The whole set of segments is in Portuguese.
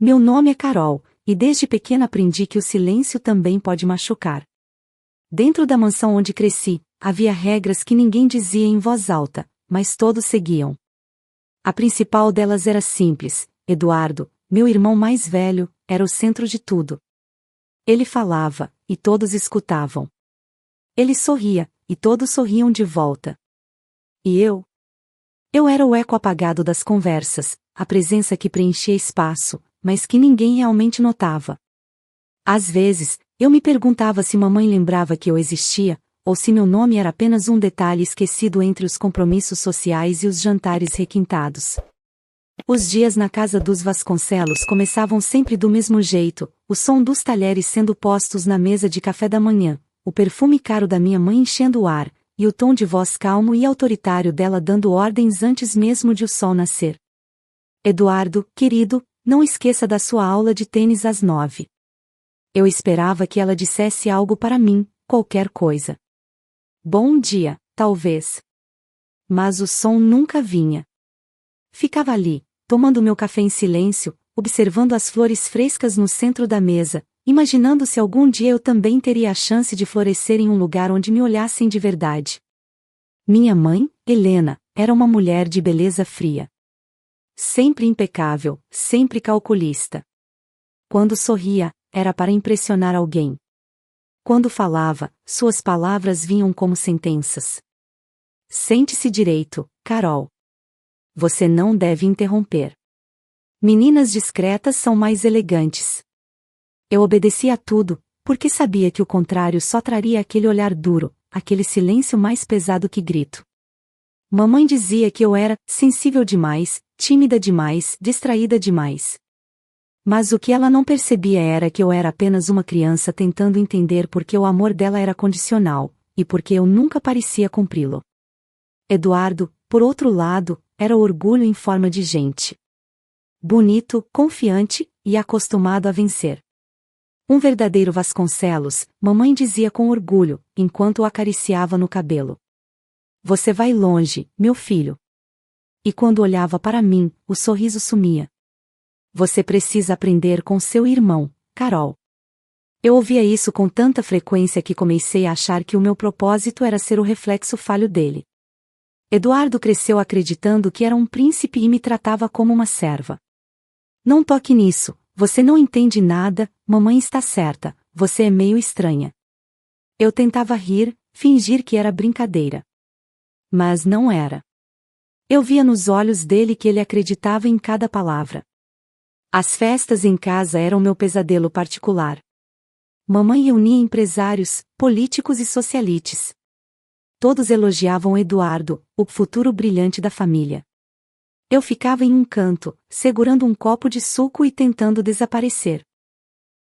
Meu nome é Carol, e desde pequena aprendi que o silêncio também pode machucar. Dentro da mansão onde cresci, havia regras que ninguém dizia em voz alta, mas todos seguiam. A principal delas era simples: Eduardo, meu irmão mais velho, era o centro de tudo. Ele falava, e todos escutavam. Ele sorria, e todos sorriam de volta. E eu? Eu era o eco apagado das conversas, a presença que preenchia espaço, mas que ninguém realmente notava. Às vezes, eu me perguntava se mamãe lembrava que eu existia, ou se meu nome era apenas um detalhe esquecido entre os compromissos sociais e os jantares requintados. Os dias na casa dos Vasconcelos começavam sempre do mesmo jeito, o som dos talheres sendo postos na mesa de café da manhã, o perfume caro da minha mãe enchendo o ar, e o tom de voz calmo e autoritário dela dando ordens antes mesmo de o sol nascer. Eduardo, querido, não esqueça da sua aula de tênis às 9. Eu esperava que ela dissesse algo para mim, qualquer coisa. Bom dia, talvez. Mas o som nunca vinha. Ficava ali, tomando meu café em silêncio, observando as flores frescas no centro da mesa, imaginando se algum dia eu também teria a chance de florescer em um lugar onde me olhassem de verdade. Minha mãe, Helena, era uma mulher de beleza fria. Sempre impecável, sempre calculista. Quando sorria, era para impressionar alguém. Quando falava, suas palavras vinham como sentenças. Sente-se direito, Carol. Você não deve interromper. Meninas discretas são mais elegantes. Eu obedecia a tudo, porque sabia que o contrário só traria aquele olhar duro, aquele silêncio mais pesado que grito. Mamãe dizia que eu era sensível demais, tímida demais, distraída demais. Mas o que ela não percebia era que eu era apenas uma criança tentando entender por que o amor dela era condicional, e por que eu nunca parecia cumpri-lo. Eduardo, por outro lado, era o orgulho em forma de gente. Bonito, confiante, e acostumado a vencer. Um verdadeiro Vasconcelos, mamãe dizia com orgulho, enquanto o acariciava no cabelo. Você vai longe, meu filho. E quando olhava para mim, o sorriso sumia. Você precisa aprender com seu irmão, Carol. Eu ouvia isso com tanta frequência que comecei a achar que o meu propósito era ser o reflexo falho dele. Eduardo cresceu acreditando que era um príncipe e me tratava como uma serva. Não toque nisso, você não entende nada, mamãe está certa, você é meio estranha. Eu tentava rir, fingir que era brincadeira. Mas não era. Eu via nos olhos dele que ele acreditava em cada palavra. As festas em casa eram meu pesadelo particular. Mamãe reunia empresários, políticos e socialites. Todos elogiavam Eduardo, o futuro brilhante da família. Eu ficava em um canto, segurando um copo de suco e tentando desaparecer.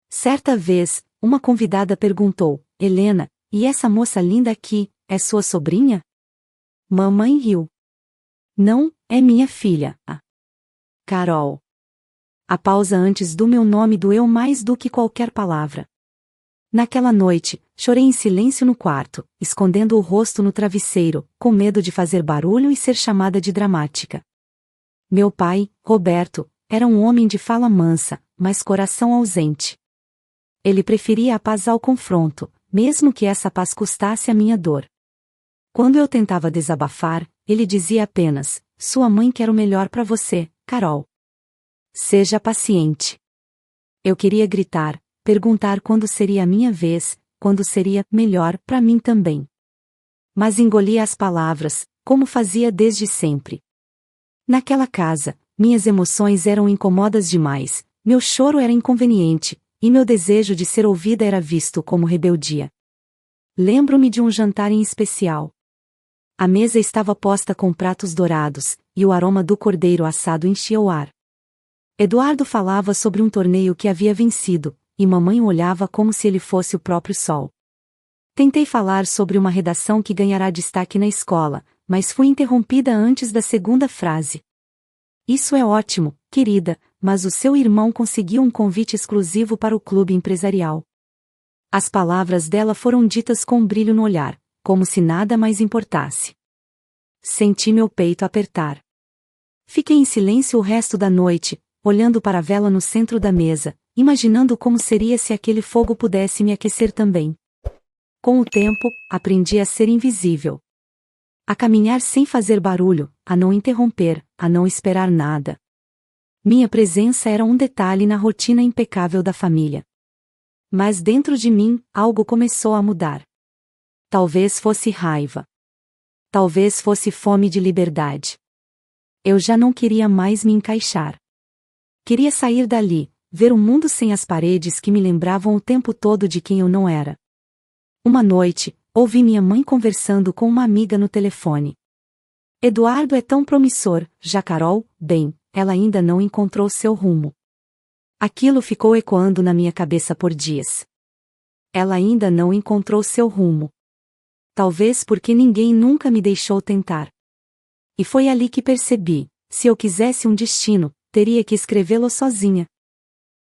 Certa vez, uma convidada perguntou, Helena, e essa moça linda aqui, é sua sobrinha? Mamãe riu. Não, é minha filha, a Carol. A pausa antes do meu nome doeu mais do que qualquer palavra. Naquela noite, chorei em silêncio no quarto, escondendo o rosto no travesseiro, com medo de fazer barulho e ser chamada de dramática. Meu pai, Roberto, era um homem de fala mansa, mas coração ausente. Ele preferia a paz ao confronto, mesmo que essa paz custasse a minha dor. Quando eu tentava desabafar, ele dizia apenas, sua mãe quer o melhor para você, Carol. Seja paciente. Eu queria gritar, perguntar quando seria a minha vez, quando seria melhor para mim também. Mas engolia as palavras, como fazia desde sempre. Naquela casa, minhas emoções eram incomodas demais, meu choro era inconveniente, e meu desejo de ser ouvida era visto como rebeldia. Lembro-me de um jantar em especial. A mesa estava posta com pratos dourados, e o aroma do cordeiro assado enchia o ar. Eduardo falava sobre um torneio que havia vencido, e mamãe o olhava como se ele fosse o próprio sol. Tentei falar sobre uma redação que ganhará destaque na escola, mas fui interrompida antes da segunda frase. Isso é ótimo, querida, mas o seu irmão conseguiu um convite exclusivo para o clube empresarial. As palavras dela foram ditas com um brilho no olhar, como se nada mais importasse. Senti meu peito apertar. Fiquei em silêncio o resto da noite, olhando para a vela no centro da mesa, imaginando como seria se aquele fogo pudesse me aquecer também. Com o tempo, aprendi a ser invisível. A caminhar sem fazer barulho, a não interromper, a não esperar nada. Minha presença era um detalhe na rotina impecável da família. Mas dentro de mim, algo começou a mudar. Talvez fosse raiva. Talvez fosse fome de liberdade. Eu já não queria mais me encaixar. Queria sair dali, ver o mundo sem as paredes que me lembravam o tempo todo de quem eu não era. Uma noite, ouvi minha mãe conversando com uma amiga no telefone. Eduardo é tão promissor, já Carol, bem, ela ainda não encontrou seu rumo. Aquilo ficou ecoando na minha cabeça por dias. Ela ainda não encontrou seu rumo. Talvez porque ninguém nunca me deixou tentar. E foi ali que percebi, se eu quisesse um destino, teria que escrevê-lo sozinha.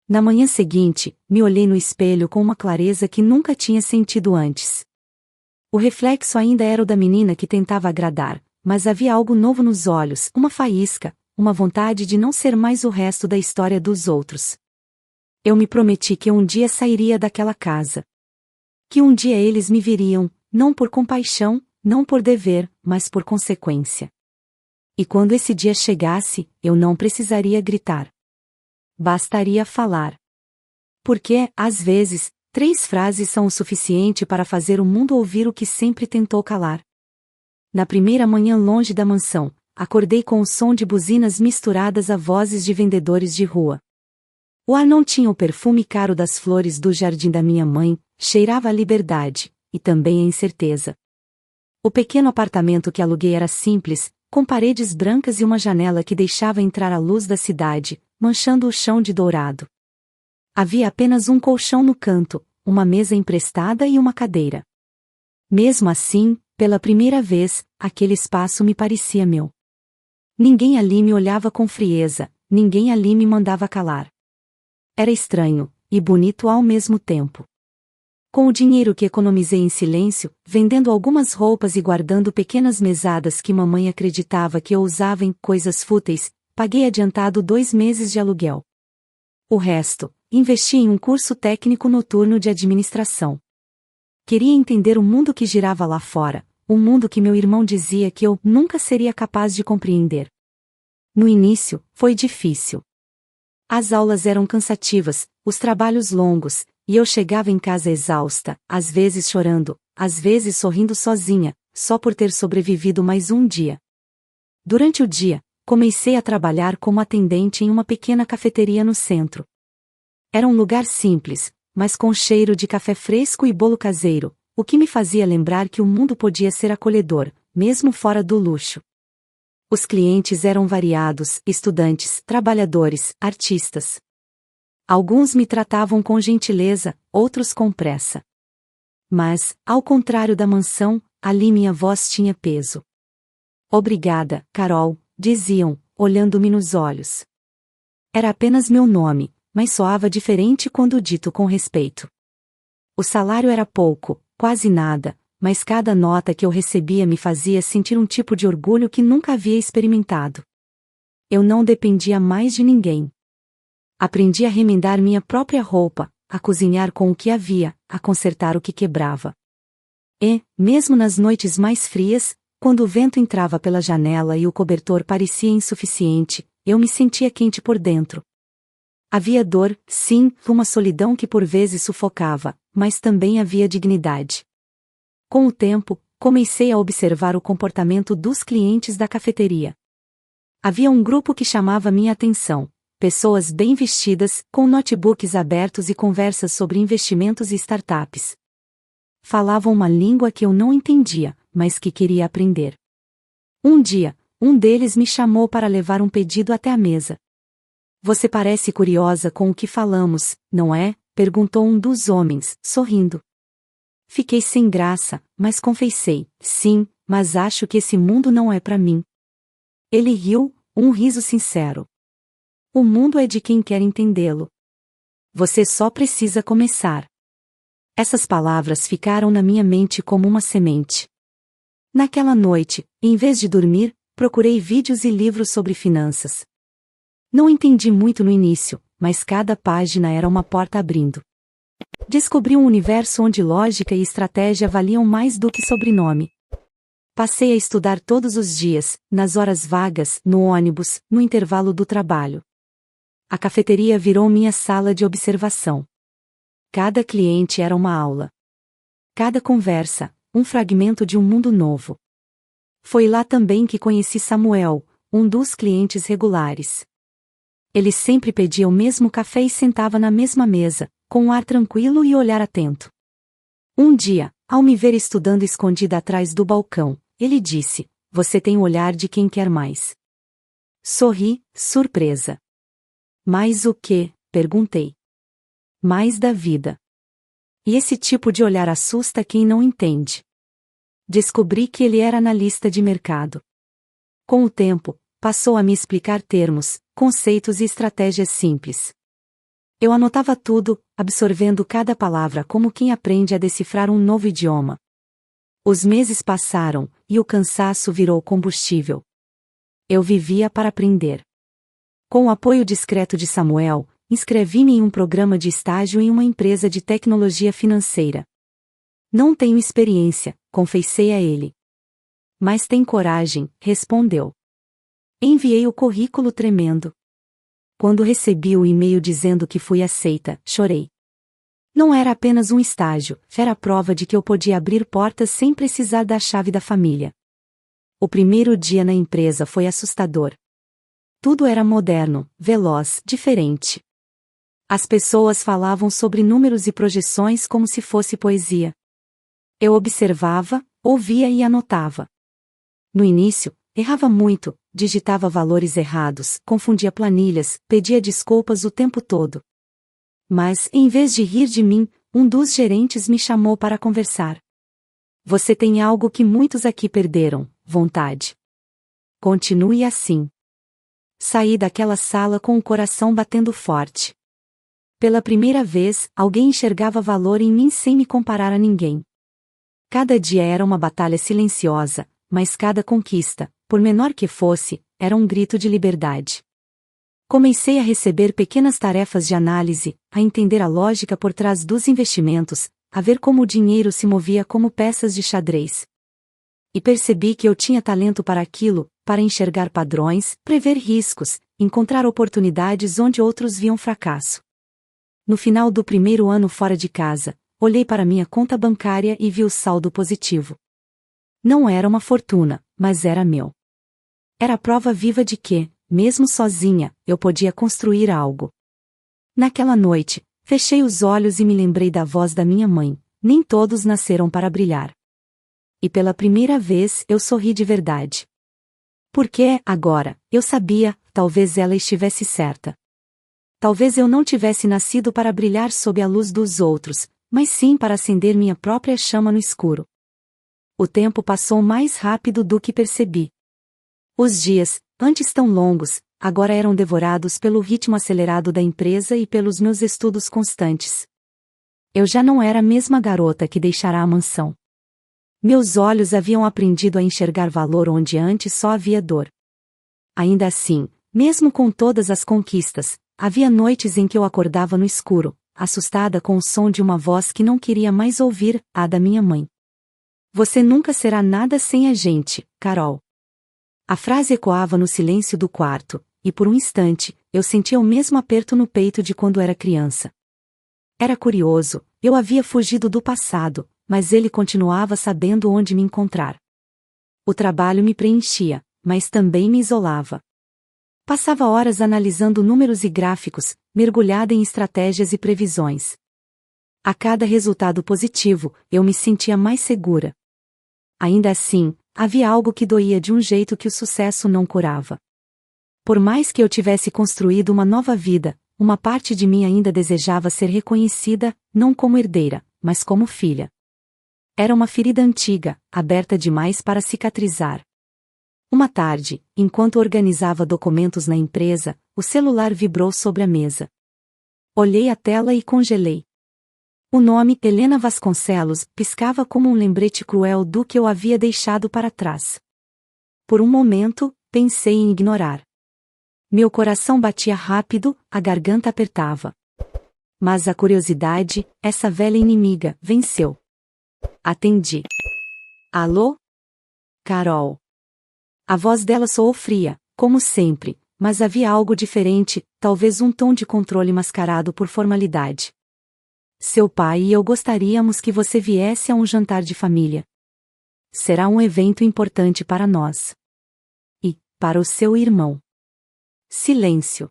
Na manhã seguinte, me olhei no espelho com uma clareza que nunca tinha sentido antes. O reflexo ainda era o da menina que tentava agradar, mas havia algo novo nos olhos, uma faísca, uma vontade de não ser mais o resto da história dos outros. Eu me prometi que um dia sairia daquela casa. Que um dia eles me viriam, não por compaixão, não por dever, mas por consequência. E quando esse dia chegasse, eu não precisaria gritar. Bastaria falar. Porque, às vezes, 3 frases são o suficiente para fazer o mundo ouvir o que sempre tentou calar. Na primeira manhã longe da mansão, acordei com o som de buzinas misturadas a vozes de vendedores de rua. O ar não tinha o perfume caro das flores do jardim da minha mãe, cheirava a liberdade, e também a incerteza. O pequeno apartamento que aluguei era simples, com paredes brancas e uma janela que deixava entrar a luz da cidade, manchando o chão de dourado. Havia apenas um colchão no canto, uma mesa emprestada e uma cadeira. Mesmo assim, pela primeira vez, aquele espaço me parecia meu. Ninguém ali me olhava com frieza, ninguém ali me mandava calar. Era estranho, e bonito ao mesmo tempo. Com o dinheiro que economizei em silêncio, vendendo algumas roupas e guardando pequenas mesadas que mamãe acreditava que eu usava em coisas fúteis, paguei adiantado 2 meses de aluguel. O resto, investi em um curso técnico noturno de administração. Queria entender o mundo que girava lá fora, um mundo que meu irmão dizia que eu nunca seria capaz de compreender. No início, foi difícil. As aulas eram cansativas, os trabalhos longos, e eu chegava em casa exausta, às vezes chorando, às vezes sorrindo sozinha, só por ter sobrevivido mais um dia. Durante o dia, comecei a trabalhar como atendente em uma pequena cafeteria no centro. Era um lugar simples, mas com cheiro de café fresco e bolo caseiro, o que me fazia lembrar que o mundo podia ser acolhedor, mesmo fora do luxo. Os clientes eram variados, estudantes, trabalhadores, artistas. Alguns me tratavam com gentileza, outros com pressa. Mas, ao contrário da mansão, ali minha voz tinha peso. Obrigada, Carol, diziam, olhando-me nos olhos. Era apenas meu nome, mas soava diferente quando dito com respeito. O salário era pouco, quase nada, mas cada nota que eu recebia me fazia sentir um tipo de orgulho que nunca havia experimentado. Eu não dependia mais de ninguém. Aprendi a remendar minha própria roupa, a cozinhar com o que havia, a consertar o que quebrava. E, mesmo nas noites mais frias, quando o vento entrava pela janela e o cobertor parecia insuficiente, eu me sentia quente por dentro. Havia dor, sim, uma solidão que por vezes sufocava, mas também havia dignidade. Com o tempo, comecei a observar o comportamento dos clientes da cafeteria. Havia um grupo que chamava minha atenção, pessoas bem vestidas, com notebooks abertos e conversas sobre investimentos e startups. Falavam uma língua que eu não entendia, mas que queria aprender. Um dia, um deles me chamou para levar um pedido até a mesa. Você parece curiosa com o que falamos, não é? Perguntou um dos homens, sorrindo. Fiquei sem graça, mas confessei, sim, mas acho que esse mundo não é para mim. Ele riu, um riso sincero. O mundo é de quem quer entendê-lo. Você só precisa começar. Essas palavras ficaram na minha mente como uma semente. Naquela noite, em vez de dormir, procurei vídeos e livros sobre finanças. Não entendi muito no início, mas cada página era uma porta abrindo. Descobri um universo onde lógica e estratégia valiam mais do que sobrenome. Passei a estudar todos os dias, nas horas vagas, no ônibus, no intervalo do trabalho. A cafeteria virou minha sala de observação. Cada cliente era uma aula. Cada conversa, um fragmento de um mundo novo. Foi lá também que conheci Samuel, um dos clientes regulares. Ele sempre pedia o mesmo café e sentava na mesma mesa, com um ar tranquilo e olhar atento. Um dia, ao me ver estudando escondida atrás do balcão, ele disse: "Você tem o olhar de quem quer mais." Sorri, surpresa. "Mais o quê?" perguntei. "Mais da vida." E esse tipo de olhar assusta quem não entende. Descobri que ele era analista de mercado. Com o tempo, passou a me explicar termos, conceitos e estratégias simples. Eu anotava tudo, absorvendo cada palavra como quem aprende a decifrar um novo idioma. Os meses passaram, e o cansaço virou combustível. Eu vivia para aprender. Com o apoio discreto de Samuel, inscrevi-me em um programa de estágio em uma empresa de tecnologia financeira. "Não tenho experiência", confessei a ele. "Mas tem coragem", respondeu. Enviei o currículo tremendo. Quando recebi o e-mail dizendo que fui aceita, chorei. Não era apenas um estágio, era a prova de que eu podia abrir portas sem precisar da chave da família. O primeiro dia na empresa foi assustador. Tudo era moderno, veloz, diferente. As pessoas falavam sobre números e projeções como se fosse poesia. Eu observava, ouvia e anotava. No início, errava muito, digitava valores errados, confundia planilhas, pedia desculpas o tempo todo. Mas, em vez de rir de mim, um dos gerentes me chamou para conversar. "Você tem algo que muitos aqui perderam: vontade. Continue assim." Saí daquela sala com o coração batendo forte. Pela primeira vez, alguém enxergava valor em mim sem me comparar a ninguém. Cada dia era uma batalha silenciosa, mas cada conquista, por menor que fosse, era um grito de liberdade. Comecei a receber pequenas tarefas de análise, a entender a lógica por trás dos investimentos, a ver como o dinheiro se movia como peças de xadrez. E percebi que eu tinha talento para aquilo, para enxergar padrões, prever riscos, encontrar oportunidades onde outros viam fracasso. No final do primeiro ano fora de casa, olhei para minha conta bancária e vi o saldo positivo. Não era uma fortuna, mas era meu. Era a prova viva de que, mesmo sozinha, eu podia construir algo. Naquela noite, fechei os olhos e me lembrei da voz da minha mãe: "Nem todos nasceram para brilhar." E pela primeira vez eu sorri de verdade. Porque, agora, eu sabia, talvez ela estivesse certa. Talvez eu não tivesse nascido para brilhar sob a luz dos outros, mas sim para acender minha própria chama no escuro. O tempo passou mais rápido do que percebi. Os dias, antes tão longos, agora eram devorados pelo ritmo acelerado da empresa e pelos meus estudos constantes. Eu já não era a mesma garota que deixara a mansão. Meus olhos haviam aprendido a enxergar valor onde antes só havia dor. Ainda assim, mesmo com todas as conquistas, havia noites em que eu acordava no escuro, assustada com o som de uma voz que não queria mais ouvir, a da minha mãe. "Você nunca será nada sem a gente, Carol." A frase ecoava no silêncio do quarto, e por um instante, eu sentia o mesmo aperto no peito de quando era criança. Era curioso, eu havia fugido do passado, mas ele continuava sabendo onde me encontrar. O trabalho me preenchia, mas também me isolava. Passava horas analisando números e gráficos, mergulhada em estratégias e previsões. A cada resultado positivo, eu me sentia mais segura. Ainda assim, havia algo que doía de um jeito que o sucesso não curava. Por mais que eu tivesse construído uma nova vida, uma parte de mim ainda desejava ser reconhecida, não como herdeira, mas como filha. Era uma ferida antiga, aberta demais para cicatrizar. Uma tarde, enquanto organizava documentos na empresa, o celular vibrou sobre a mesa. Olhei a tela e congelei. O nome Helena Vasconcelos piscava como um lembrete cruel do que eu havia deixado para trás. Por um momento, pensei em ignorar. Meu coração batia rápido, a garganta apertava. Mas a curiosidade, essa velha inimiga, venceu. Atendi. Alô? Carol. A voz dela soou fria, como sempre, mas havia algo diferente, talvez um tom de controle mascarado por formalidade. Seu pai e eu gostaríamos que você viesse a um jantar de família. Será um evento importante para nós. E, para o seu irmão. Silêncio.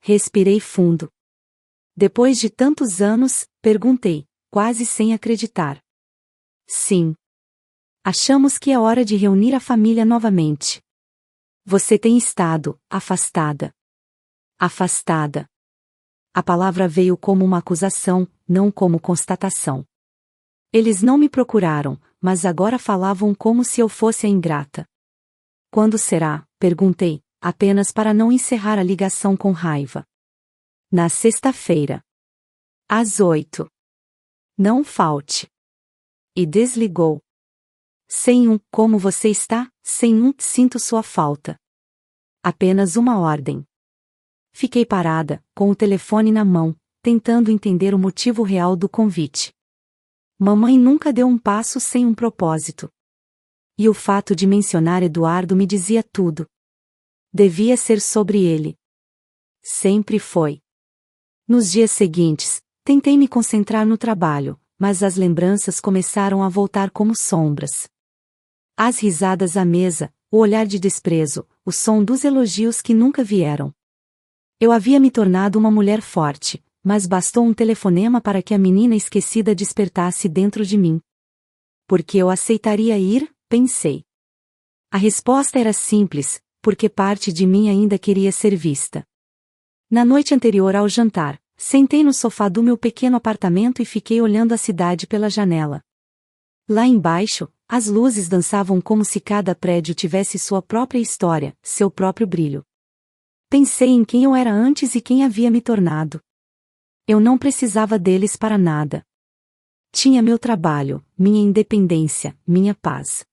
Respirei fundo. Depois de tantos anos, perguntei, quase sem acreditar. Sim. Achamos que é hora de reunir a família novamente. Você tem estado afastada. Afastada. A palavra veio como uma acusação, não como constatação. Eles não me procuraram, mas agora falavam como se eu fosse a ingrata. Quando será? Perguntei, apenas para não encerrar a ligação com raiva. Na sexta-feira. Às 8. Não falte. E desligou. Sem um como você está, sem um sinto sua falta. Apenas uma ordem. Fiquei parada, com o telefone na mão, tentando entender o motivo real do convite. Mamãe nunca deu um passo sem um propósito. E o fato de mencionar Eduardo me dizia tudo. Devia ser sobre ele. Sempre foi. Nos dias seguintes, tentei me concentrar no trabalho, mas as lembranças começaram a voltar como sombras. As risadas à mesa, o olhar de desprezo, o som dos elogios que nunca vieram. Eu havia me tornado uma mulher forte, mas bastou um telefonema para que a menina esquecida despertasse dentro de mim. Porque eu aceitaria ir, pensei. A resposta era simples, porque parte de mim ainda queria ser vista. Na noite anterior ao jantar, sentei no sofá do meu pequeno apartamento e fiquei olhando a cidade pela janela. Lá embaixo, as luzes dançavam como se cada prédio tivesse sua própria história, seu próprio brilho. Pensei em quem eu era antes e quem havia me tornado. Eu não precisava deles para nada. Tinha meu trabalho, minha independência, minha paz.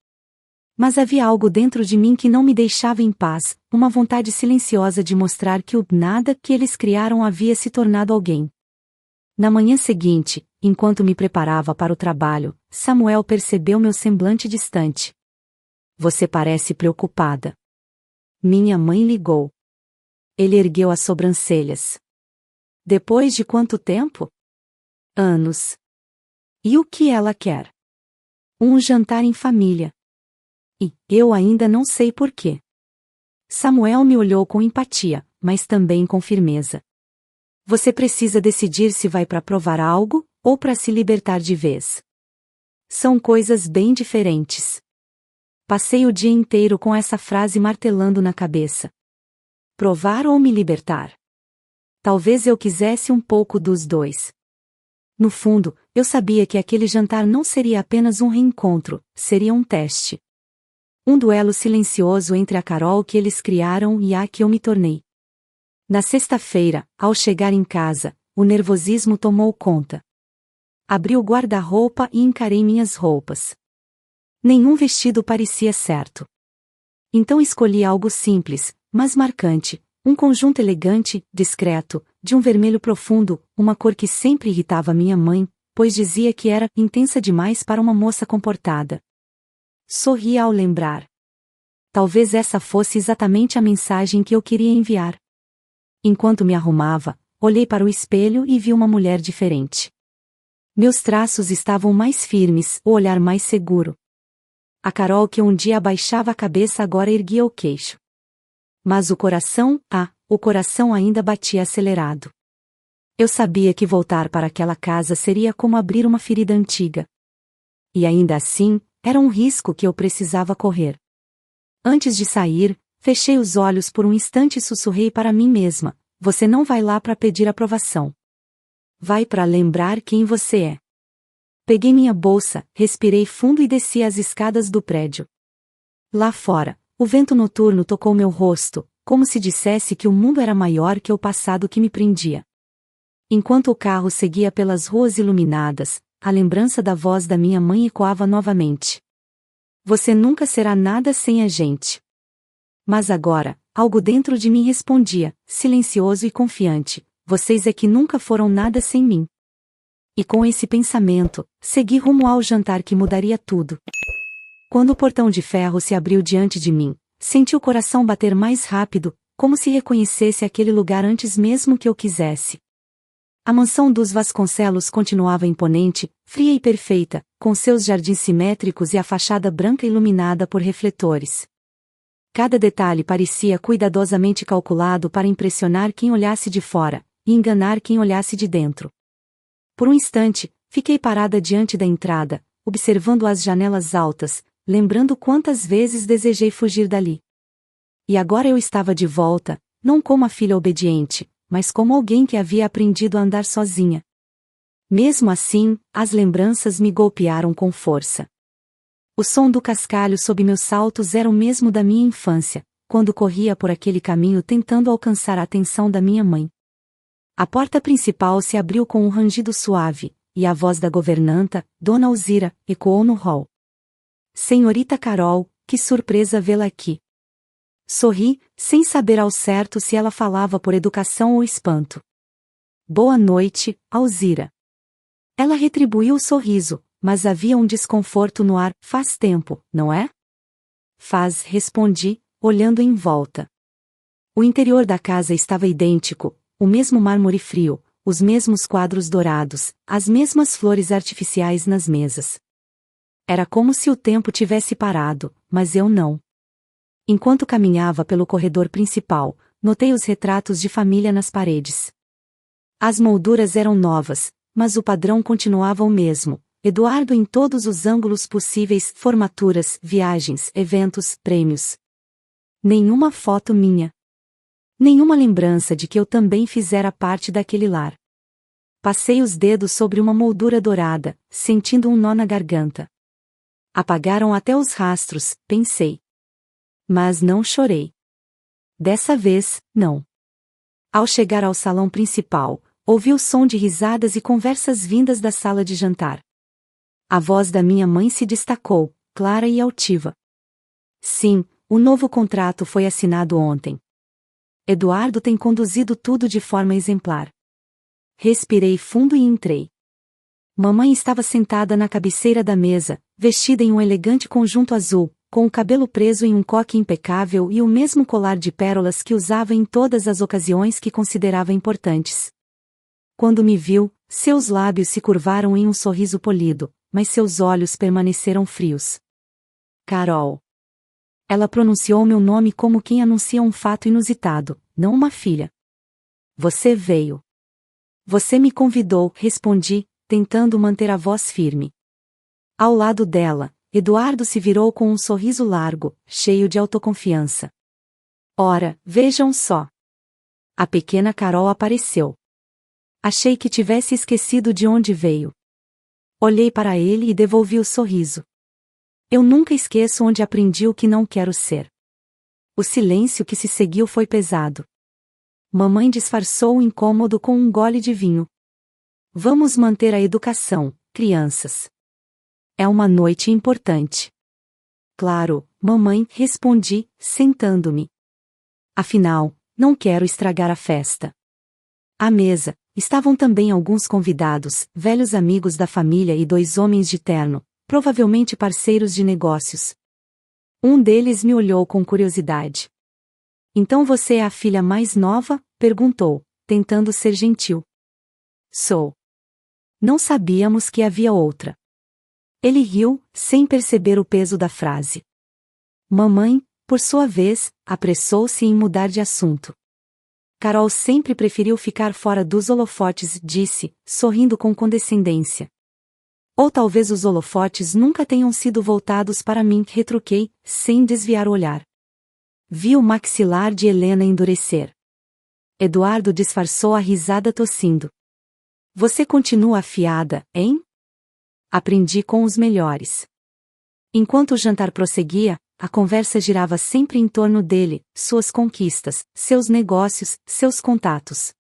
Mas havia algo dentro de mim que não me deixava em paz, uma vontade silenciosa de mostrar que o nada que eles criaram havia se tornado alguém. Na manhã seguinte, enquanto me preparava para o trabalho, Samuel percebeu meu semblante distante. Você parece preocupada. Minha mãe ligou. Ele ergueu as sobrancelhas. Depois de quanto tempo? Anos. E o que ela quer? Um jantar em família. E eu ainda não sei por quê. Samuel me olhou com empatia, mas também com firmeza. Você precisa decidir se vai para provar algo, ou para se libertar de vez. São coisas bem diferentes. Passei o dia inteiro com essa frase martelando na cabeça. Provar ou me libertar? Talvez eu quisesse um pouco dos dois. No fundo, eu sabia que aquele jantar não seria apenas um reencontro, seria um teste. Um duelo silencioso entre a Carol que eles criaram e a que eu me tornei. Na sexta-feira, ao chegar em casa, o nervosismo tomou conta. Abri o guarda-roupa e encarei minhas roupas. Nenhum vestido parecia certo. Então escolhi algo simples, mas marcante, um conjunto elegante, discreto, de um vermelho profundo, uma cor que sempre irritava minha mãe, pois dizia que era intensa demais para uma moça comportada. Sorri ao lembrar. Talvez essa fosse exatamente a mensagem que eu queria enviar. Enquanto me arrumava, olhei para o espelho e vi uma mulher diferente. Meus traços estavam mais firmes, o olhar mais seguro. A Carol que um dia abaixava a cabeça agora erguia o queixo. Mas o coração ainda batia acelerado. Eu sabia que voltar para aquela casa seria como abrir uma ferida antiga. E ainda assim, era um risco que eu precisava correr. Antes de sair, fechei os olhos por um instante e sussurrei para mim mesma: você não vai lá para pedir aprovação. Vai para lembrar quem você é. Peguei minha bolsa, respirei fundo e desci as escadas do prédio. Lá fora, o vento noturno tocou meu rosto, como se dissesse que o mundo era maior que o passado que me prendia. Enquanto o carro seguia pelas ruas iluminadas, a lembrança da voz da minha mãe ecoava novamente. Você nunca será nada sem a gente. Mas agora, algo dentro de mim respondia, silencioso e confiante: vocês é que nunca foram nada sem mim. E com esse pensamento, segui rumo ao jantar que mudaria tudo. Quando o portão de ferro se abriu diante de mim, senti o coração bater mais rápido, como se reconhecesse aquele lugar antes mesmo que eu quisesse. A mansão dos Vasconcelos continuava imponente, fria e perfeita, com seus jardins simétricos e a fachada branca iluminada por refletores. Cada detalhe parecia cuidadosamente calculado para impressionar quem olhasse de fora, e enganar quem olhasse de dentro. Por um instante, fiquei parada diante da entrada, observando as janelas altas, lembrando quantas vezes desejei fugir dali. E agora eu estava de volta, não como a filha obediente, mas como alguém que havia aprendido a andar sozinha. Mesmo assim, as lembranças me golpearam com força. O som do cascalho sob meus saltos era o mesmo da minha infância, quando corria por aquele caminho tentando alcançar a atenção da minha mãe. A porta principal se abriu com um rangido suave, e a voz da governanta, Dona Alzira, ecoou no hall. Senhorita Carol, que surpresa vê-la aqui. Sorri, sem saber ao certo se ela falava por educação ou espanto. Boa noite, Alzira. Ela retribuiu o sorriso, mas havia um desconforto no ar. Faz tempo, não é? Faz, respondi, olhando em volta. O interior da casa estava idêntico, o mesmo mármore frio, os mesmos quadros dourados, as mesmas flores artificiais nas mesas. Era como se o tempo tivesse parado, mas eu não. Enquanto caminhava pelo corredor principal, notei os retratos de família nas paredes. As molduras eram novas, mas o padrão continuava o mesmo: Eduardo em todos os ângulos possíveis, formaturas, viagens, eventos, prêmios. Nenhuma foto minha. Nenhuma lembrança de que eu também fizera parte daquele lar. Passei os dedos sobre uma moldura dourada, sentindo um nó na garganta. Apagaram até os rastros, pensei. Mas não chorei. Dessa vez, não. Ao chegar ao salão principal, ouvi o som de risadas e conversas vindas da sala de jantar. A voz da minha mãe se destacou, clara e altiva. Sim, o novo contrato foi assinado ontem. Eduardo tem conduzido tudo de forma exemplar. Respirei fundo e entrei. Mamãe estava sentada na cabeceira da mesa, vestida em um elegante conjunto azul, com o cabelo preso em um coque impecável e o mesmo colar de pérolas que usava em todas as ocasiões que considerava importantes. Quando me viu, seus lábios se curvaram em um sorriso polido, mas seus olhos permaneceram frios. Carol. Ela pronunciou meu nome como quem anuncia um fato inusitado, não uma filha. Você veio. Você me convidou, respondi, tentando manter a voz firme. Ao lado dela, Eduardo se virou com um sorriso largo, cheio de autoconfiança. Ora, vejam só. A pequena Carol apareceu. Achei que tivesse esquecido de onde veio. Olhei para ele e devolvi o sorriso. Eu nunca esqueço onde aprendi o que não quero ser. O silêncio que se seguiu foi pesado. Mamãe disfarçou o incômodo com um gole de vinho. Vamos manter a educação, crianças. É uma noite importante. Claro, mamãe, respondi, sentando-me. Afinal, não quero estragar a festa. À mesa, estavam também alguns convidados, velhos amigos da família e 2 homens de terno, provavelmente parceiros de negócios. Um deles me olhou com curiosidade. Então você é a filha mais nova? Perguntou, tentando ser gentil. Sou. Não sabíamos que havia outra. Ele riu, sem perceber o peso da frase. Mamãe, por sua vez, apressou-se em mudar de assunto. Carol sempre preferiu ficar fora dos holofotes, disse, sorrindo com condescendência. Ou talvez os holofotes nunca tenham sido voltados para mim, retruquei, sem desviar o olhar. Vi o maxilar de Helena endurecer. Eduardo disfarçou a risada tossindo. Você continua afiada, hein? Aprendi com os melhores. Enquanto o jantar prosseguia, a conversa girava sempre em torno dele, suas conquistas, seus negócios, seus contatos.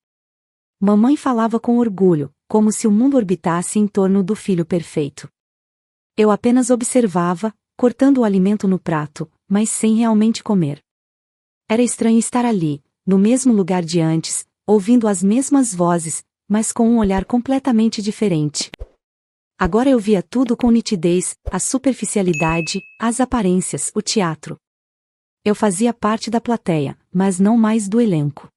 Mamãe falava com orgulho, como se o mundo orbitasse em torno do filho perfeito. Eu apenas observava, cortando o alimento no prato, mas sem realmente comer. Era estranho estar ali, no mesmo lugar de antes, ouvindo as mesmas vozes, mas com um olhar completamente diferente. Agora eu via tudo com nitidez, a superficialidade, as aparências, o teatro. Eu fazia parte da plateia, mas não mais do elenco.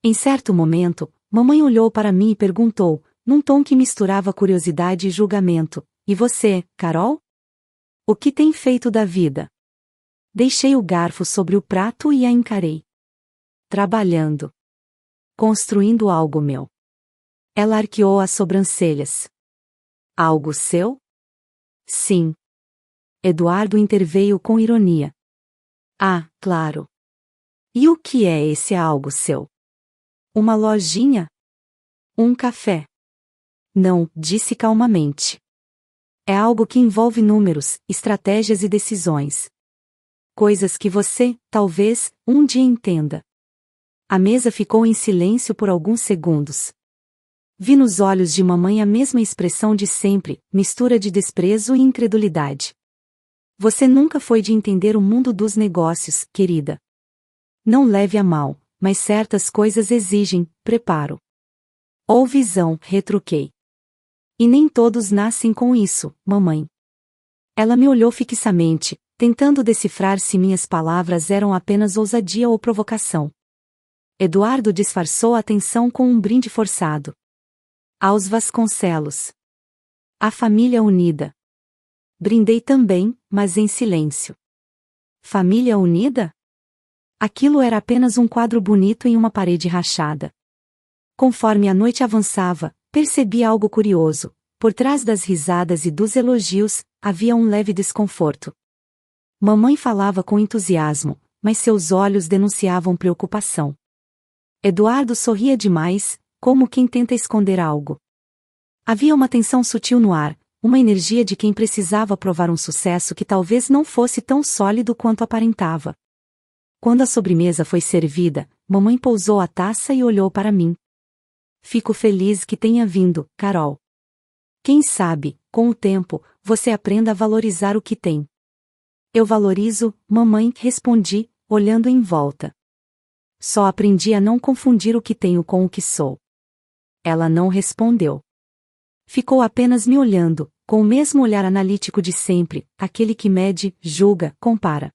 Em certo momento, mamãe olhou para mim e perguntou, num tom que misturava curiosidade e julgamento: "E você, Carol? O que tem feito da vida?" Deixei o garfo sobre o prato e a encarei. Trabalhando. Construindo algo meu. Ela arqueou as sobrancelhas. Algo seu? Sim. Eduardo interveio com ironia. Ah, claro. E o que é esse algo seu? Uma lojinha? Um café? Não, disse calmamente. É algo que envolve números, estratégias e decisões. Coisas que você, talvez, um dia entenda. A mesa ficou em silêncio por alguns segundos. Vi nos olhos de mamãe a mesma expressão de sempre, mistura de desprezo e incredulidade. Você nunca foi de entender o mundo dos negócios, querida. Não leve a mal, mas certas coisas exigem preparo. Ou visão, retruquei. E nem todos nascem com isso, mamãe. Ela me olhou fixamente, tentando decifrar se minhas palavras eram apenas ousadia ou provocação. Eduardo disfarçou a tensão com um brinde forçado. Aos Vasconcelos. A família unida. Brindei também, mas em silêncio. Família unida? Aquilo era apenas um quadro bonito em uma parede rachada. Conforme a noite avançava, percebi algo curioso. Por trás das risadas e dos elogios, havia um leve desconforto. Mamãe falava com entusiasmo, mas seus olhos denunciavam preocupação. Eduardo sorria demais, como quem tenta esconder algo. Havia uma tensão sutil no ar, uma energia de quem precisava provar um sucesso que talvez não fosse tão sólido quanto aparentava. Quando a sobremesa foi servida, mamãe pousou a taça e olhou para mim. Fico feliz que tenha vindo, Carol. Quem sabe, com o tempo, você aprenda a valorizar o que tem. Eu valorizo, mamãe, respondi, olhando em volta. Só aprendi a não confundir o que tenho com o que sou. Ela não respondeu. Ficou apenas me olhando, com o mesmo olhar analítico de sempre, aquele que mede, julga, compara.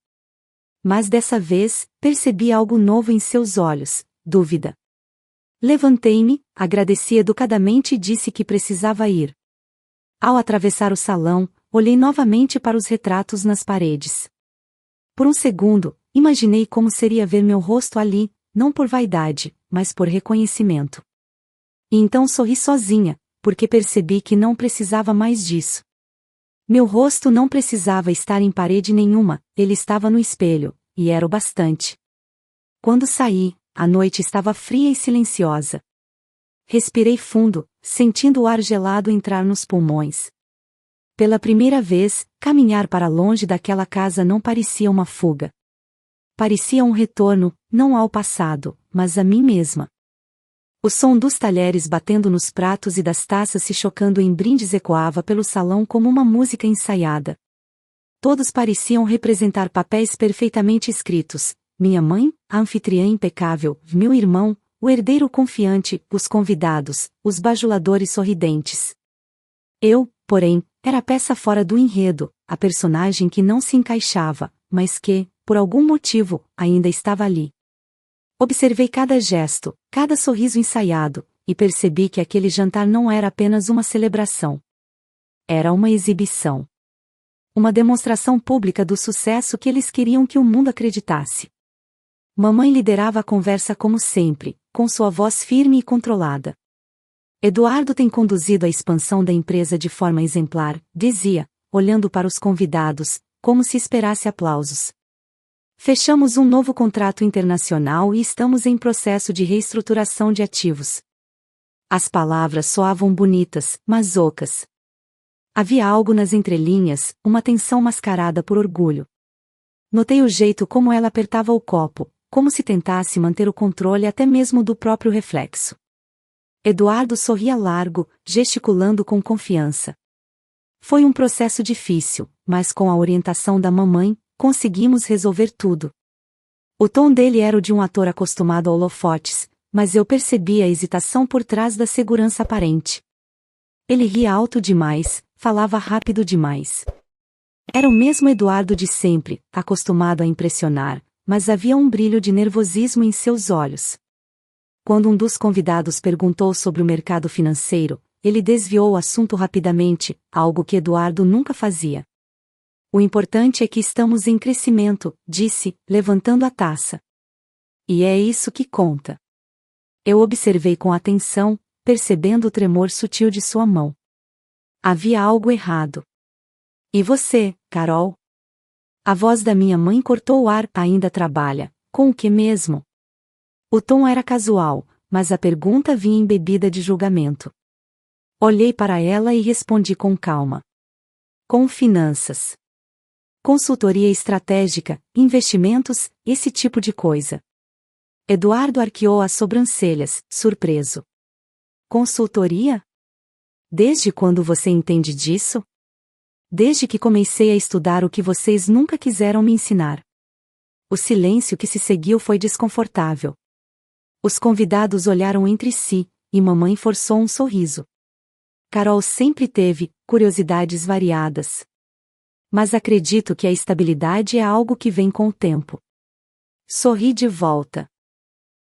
Mas dessa vez, percebi algo novo em seus olhos, dúvida. Levantei-me, agradeci educadamente e disse que precisava ir. Ao atravessar o salão, olhei novamente para os retratos nas paredes. Por um segundo, imaginei como seria ver meu rosto ali, não por vaidade, mas por reconhecimento. E então sorri sozinha, porque percebi que não precisava mais disso. Meu rosto não precisava estar em parede nenhuma, ele estava no espelho, e era o bastante. Quando saí, a noite estava fria e silenciosa. Respirei fundo, sentindo o ar gelado entrar nos pulmões. Pela primeira vez, caminhar para longe daquela casa não parecia uma fuga. Parecia um retorno, não ao passado, mas a mim mesma. O som dos talheres batendo nos pratos e das taças se chocando em brindes ecoava pelo salão como uma música ensaiada. Todos pareciam representar papéis perfeitamente escritos: minha mãe, a anfitriã impecável, meu irmão, o herdeiro confiante, os convidados, os bajuladores sorridentes. Eu, porém, era a peça fora do enredo, a personagem que não se encaixava, mas que, por algum motivo, ainda estava ali. Observei cada gesto, cada sorriso ensaiado, e percebi que aquele jantar não era apenas uma celebração. Era uma exibição. Uma demonstração pública do sucesso que eles queriam que o mundo acreditasse. Mamãe liderava a conversa como sempre, com sua voz firme e controlada. Eduardo tem conduzido a expansão da empresa de forma exemplar, dizia, olhando para os convidados, como se esperasse aplausos. Fechamos um novo contrato internacional e estamos em processo de reestruturação de ativos. As palavras soavam bonitas, mas ocas. Havia algo nas entrelinhas, uma tensão mascarada por orgulho. Notei o jeito como ela apertava o copo, como se tentasse manter o controle até mesmo do próprio reflexo. Eduardo sorria largo, gesticulando com confiança. Foi um processo difícil, mas com a orientação da mamãe, conseguimos resolver tudo. O tom dele era o de um ator acostumado a holofotes, mas eu percebi a hesitação por trás da segurança aparente. Ele ria alto demais, falava rápido demais. Era o mesmo Eduardo de sempre, acostumado a impressionar, mas havia um brilho de nervosismo em seus olhos. Quando um dos convidados perguntou sobre o mercado financeiro, ele desviou o assunto rapidamente, algo que Eduardo nunca fazia. O importante é que estamos em crescimento, disse, levantando a taça. E é isso que conta. Eu observei com atenção, percebendo o tremor sutil de sua mão. Havia algo errado. E você, Carol? A voz da minha mãe cortou o ar. Ainda trabalha. Com o que mesmo? O tom era casual, mas a pergunta vinha embebida de julgamento. Olhei para ela e respondi com calma. Com finanças. Consultoria estratégica, investimentos, esse tipo de coisa. Eduardo arqueou as sobrancelhas, surpreso. Consultoria? Desde quando você entende disso? Desde que comecei a estudar o que vocês nunca quiseram me ensinar. O silêncio que se seguiu foi desconfortável. Os convidados olharam entre si, e mamãe forçou um sorriso. Carol sempre teve curiosidades variadas. Mas acredito que a estabilidade é algo que vem com o tempo. Sorri de volta.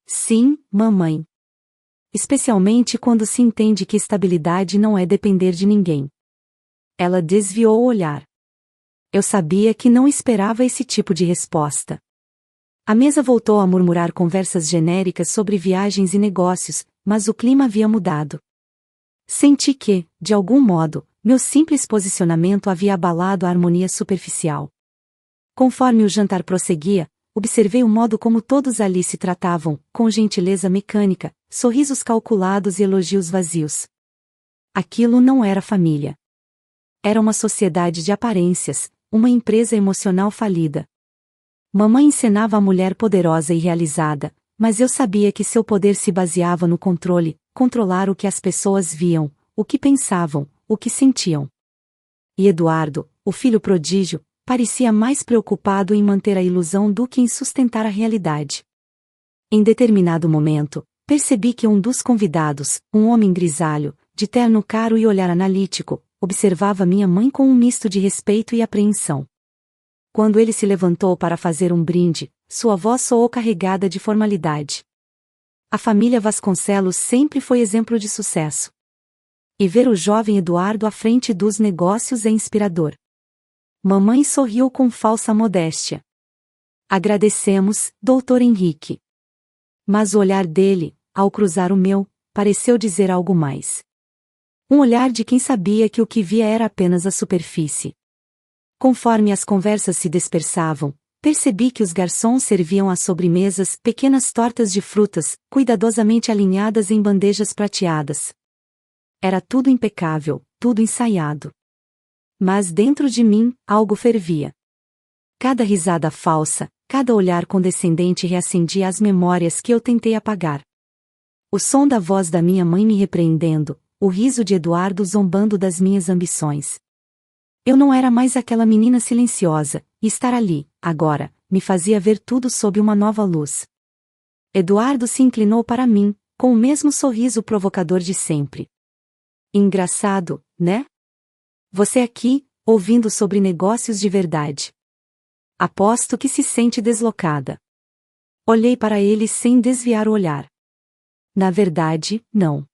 Sim, mamãe. Especialmente quando se entende que estabilidade não é depender de ninguém. Ela desviou o olhar. Eu sabia que não esperava esse tipo de resposta. A mesa voltou a murmurar conversas genéricas sobre viagens e negócios, mas o clima havia mudado. Senti que, de algum modo, meu simples posicionamento havia abalado a harmonia superficial. Conforme o jantar prosseguia, observei o modo como todos ali se tratavam, com gentileza mecânica, sorrisos calculados e elogios vazios. Aquilo não era família. Era uma sociedade de aparências, uma empresa emocional falida. Mamãe encenava a mulher poderosa e realizada, mas eu sabia que seu poder se baseava no controle, controlar o que as pessoas viam, o que pensavam, o que sentiam. E Eduardo, o filho prodígio, parecia mais preocupado em manter a ilusão do que em sustentar a realidade. Em determinado momento, percebi que um dos convidados, um homem grisalho, de terno caro e olhar analítico, observava minha mãe com um misto de respeito e apreensão. Quando ele se levantou para fazer um brinde, sua voz soou carregada de formalidade. A família Vasconcelos sempre foi exemplo de sucesso. E ver o jovem Eduardo à frente dos negócios é inspirador. Mamãe sorriu com falsa modéstia. Agradecemos, Dr. Henrique. Mas o olhar dele, ao cruzar o meu, pareceu dizer algo mais. Um olhar de quem sabia que o que via era apenas a superfície. Conforme as conversas se dispersavam, percebi que os garçons serviam às sobremesas pequenas tortas de frutas, cuidadosamente alinhadas em bandejas prateadas. Era tudo impecável, tudo ensaiado. Mas dentro de mim, algo fervia. Cada risada falsa, cada olhar condescendente reacendia as memórias que eu tentei apagar. O som da voz da minha mãe me repreendendo, o riso de Eduardo zombando das minhas ambições. Eu não era mais aquela menina silenciosa, e estar ali, agora, me fazia ver tudo sob uma nova luz. Eduardo se inclinou para mim, com o mesmo sorriso provocador de sempre. Engraçado, né? Você aqui, ouvindo sobre negócios de verdade. Aposto que se sente deslocada. Olhei para ele sem desviar o olhar. Na verdade, não.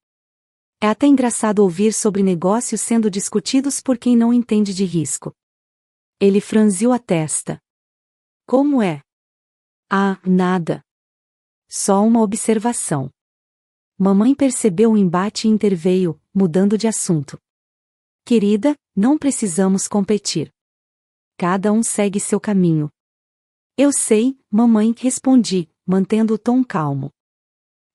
É até engraçado ouvir sobre negócios sendo discutidos por quem não entende de risco. Ele franziu a testa. Como é? Ah, nada. Só uma observação. Mamãe percebeu o embate e interveio, mudando de assunto. Querida, não precisamos competir. Cada um segue seu caminho. Eu sei, mamãe, respondi, mantendo o tom calmo.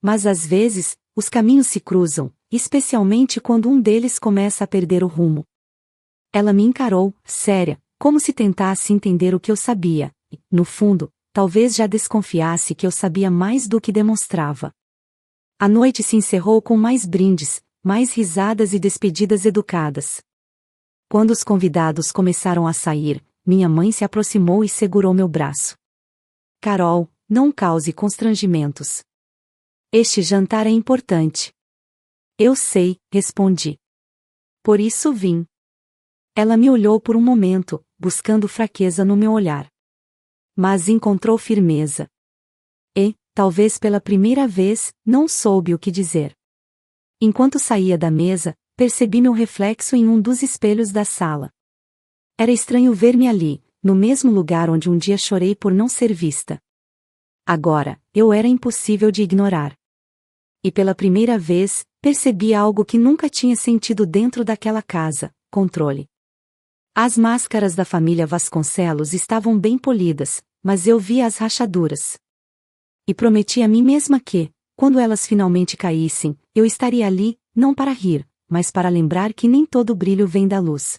Mas às vezes, os caminhos se cruzam, especialmente quando um deles começa a perder o rumo. Ela me encarou, séria, como se tentasse entender o que eu sabia, e, no fundo, talvez já desconfiasse que eu sabia mais do que demonstrava. A noite se encerrou com mais brindes, mais risadas e despedidas educadas. Quando os convidados começaram a sair, minha mãe se aproximou e segurou meu braço. Carol, não cause constrangimentos. Este jantar é importante. Eu sei, respondi. Por isso vim. Ela me olhou por um momento, buscando fraqueza no meu olhar. Mas encontrou firmeza. E, talvez pela primeira vez, não soube o que dizer. Enquanto saía da mesa, percebi meu reflexo em um dos espelhos da sala. Era estranho ver-me ali, no mesmo lugar onde um dia chorei por não ser vista. Agora, eu era impossível de ignorar. E pela primeira vez, percebi algo que nunca tinha sentido dentro daquela casa: controle. As máscaras da família Vasconcelos estavam bem polidas, mas eu via as rachaduras. E prometi a mim mesma que, quando elas finalmente caíssem, eu estaria ali, não para rir, mas para lembrar que nem todo brilho vem da luz.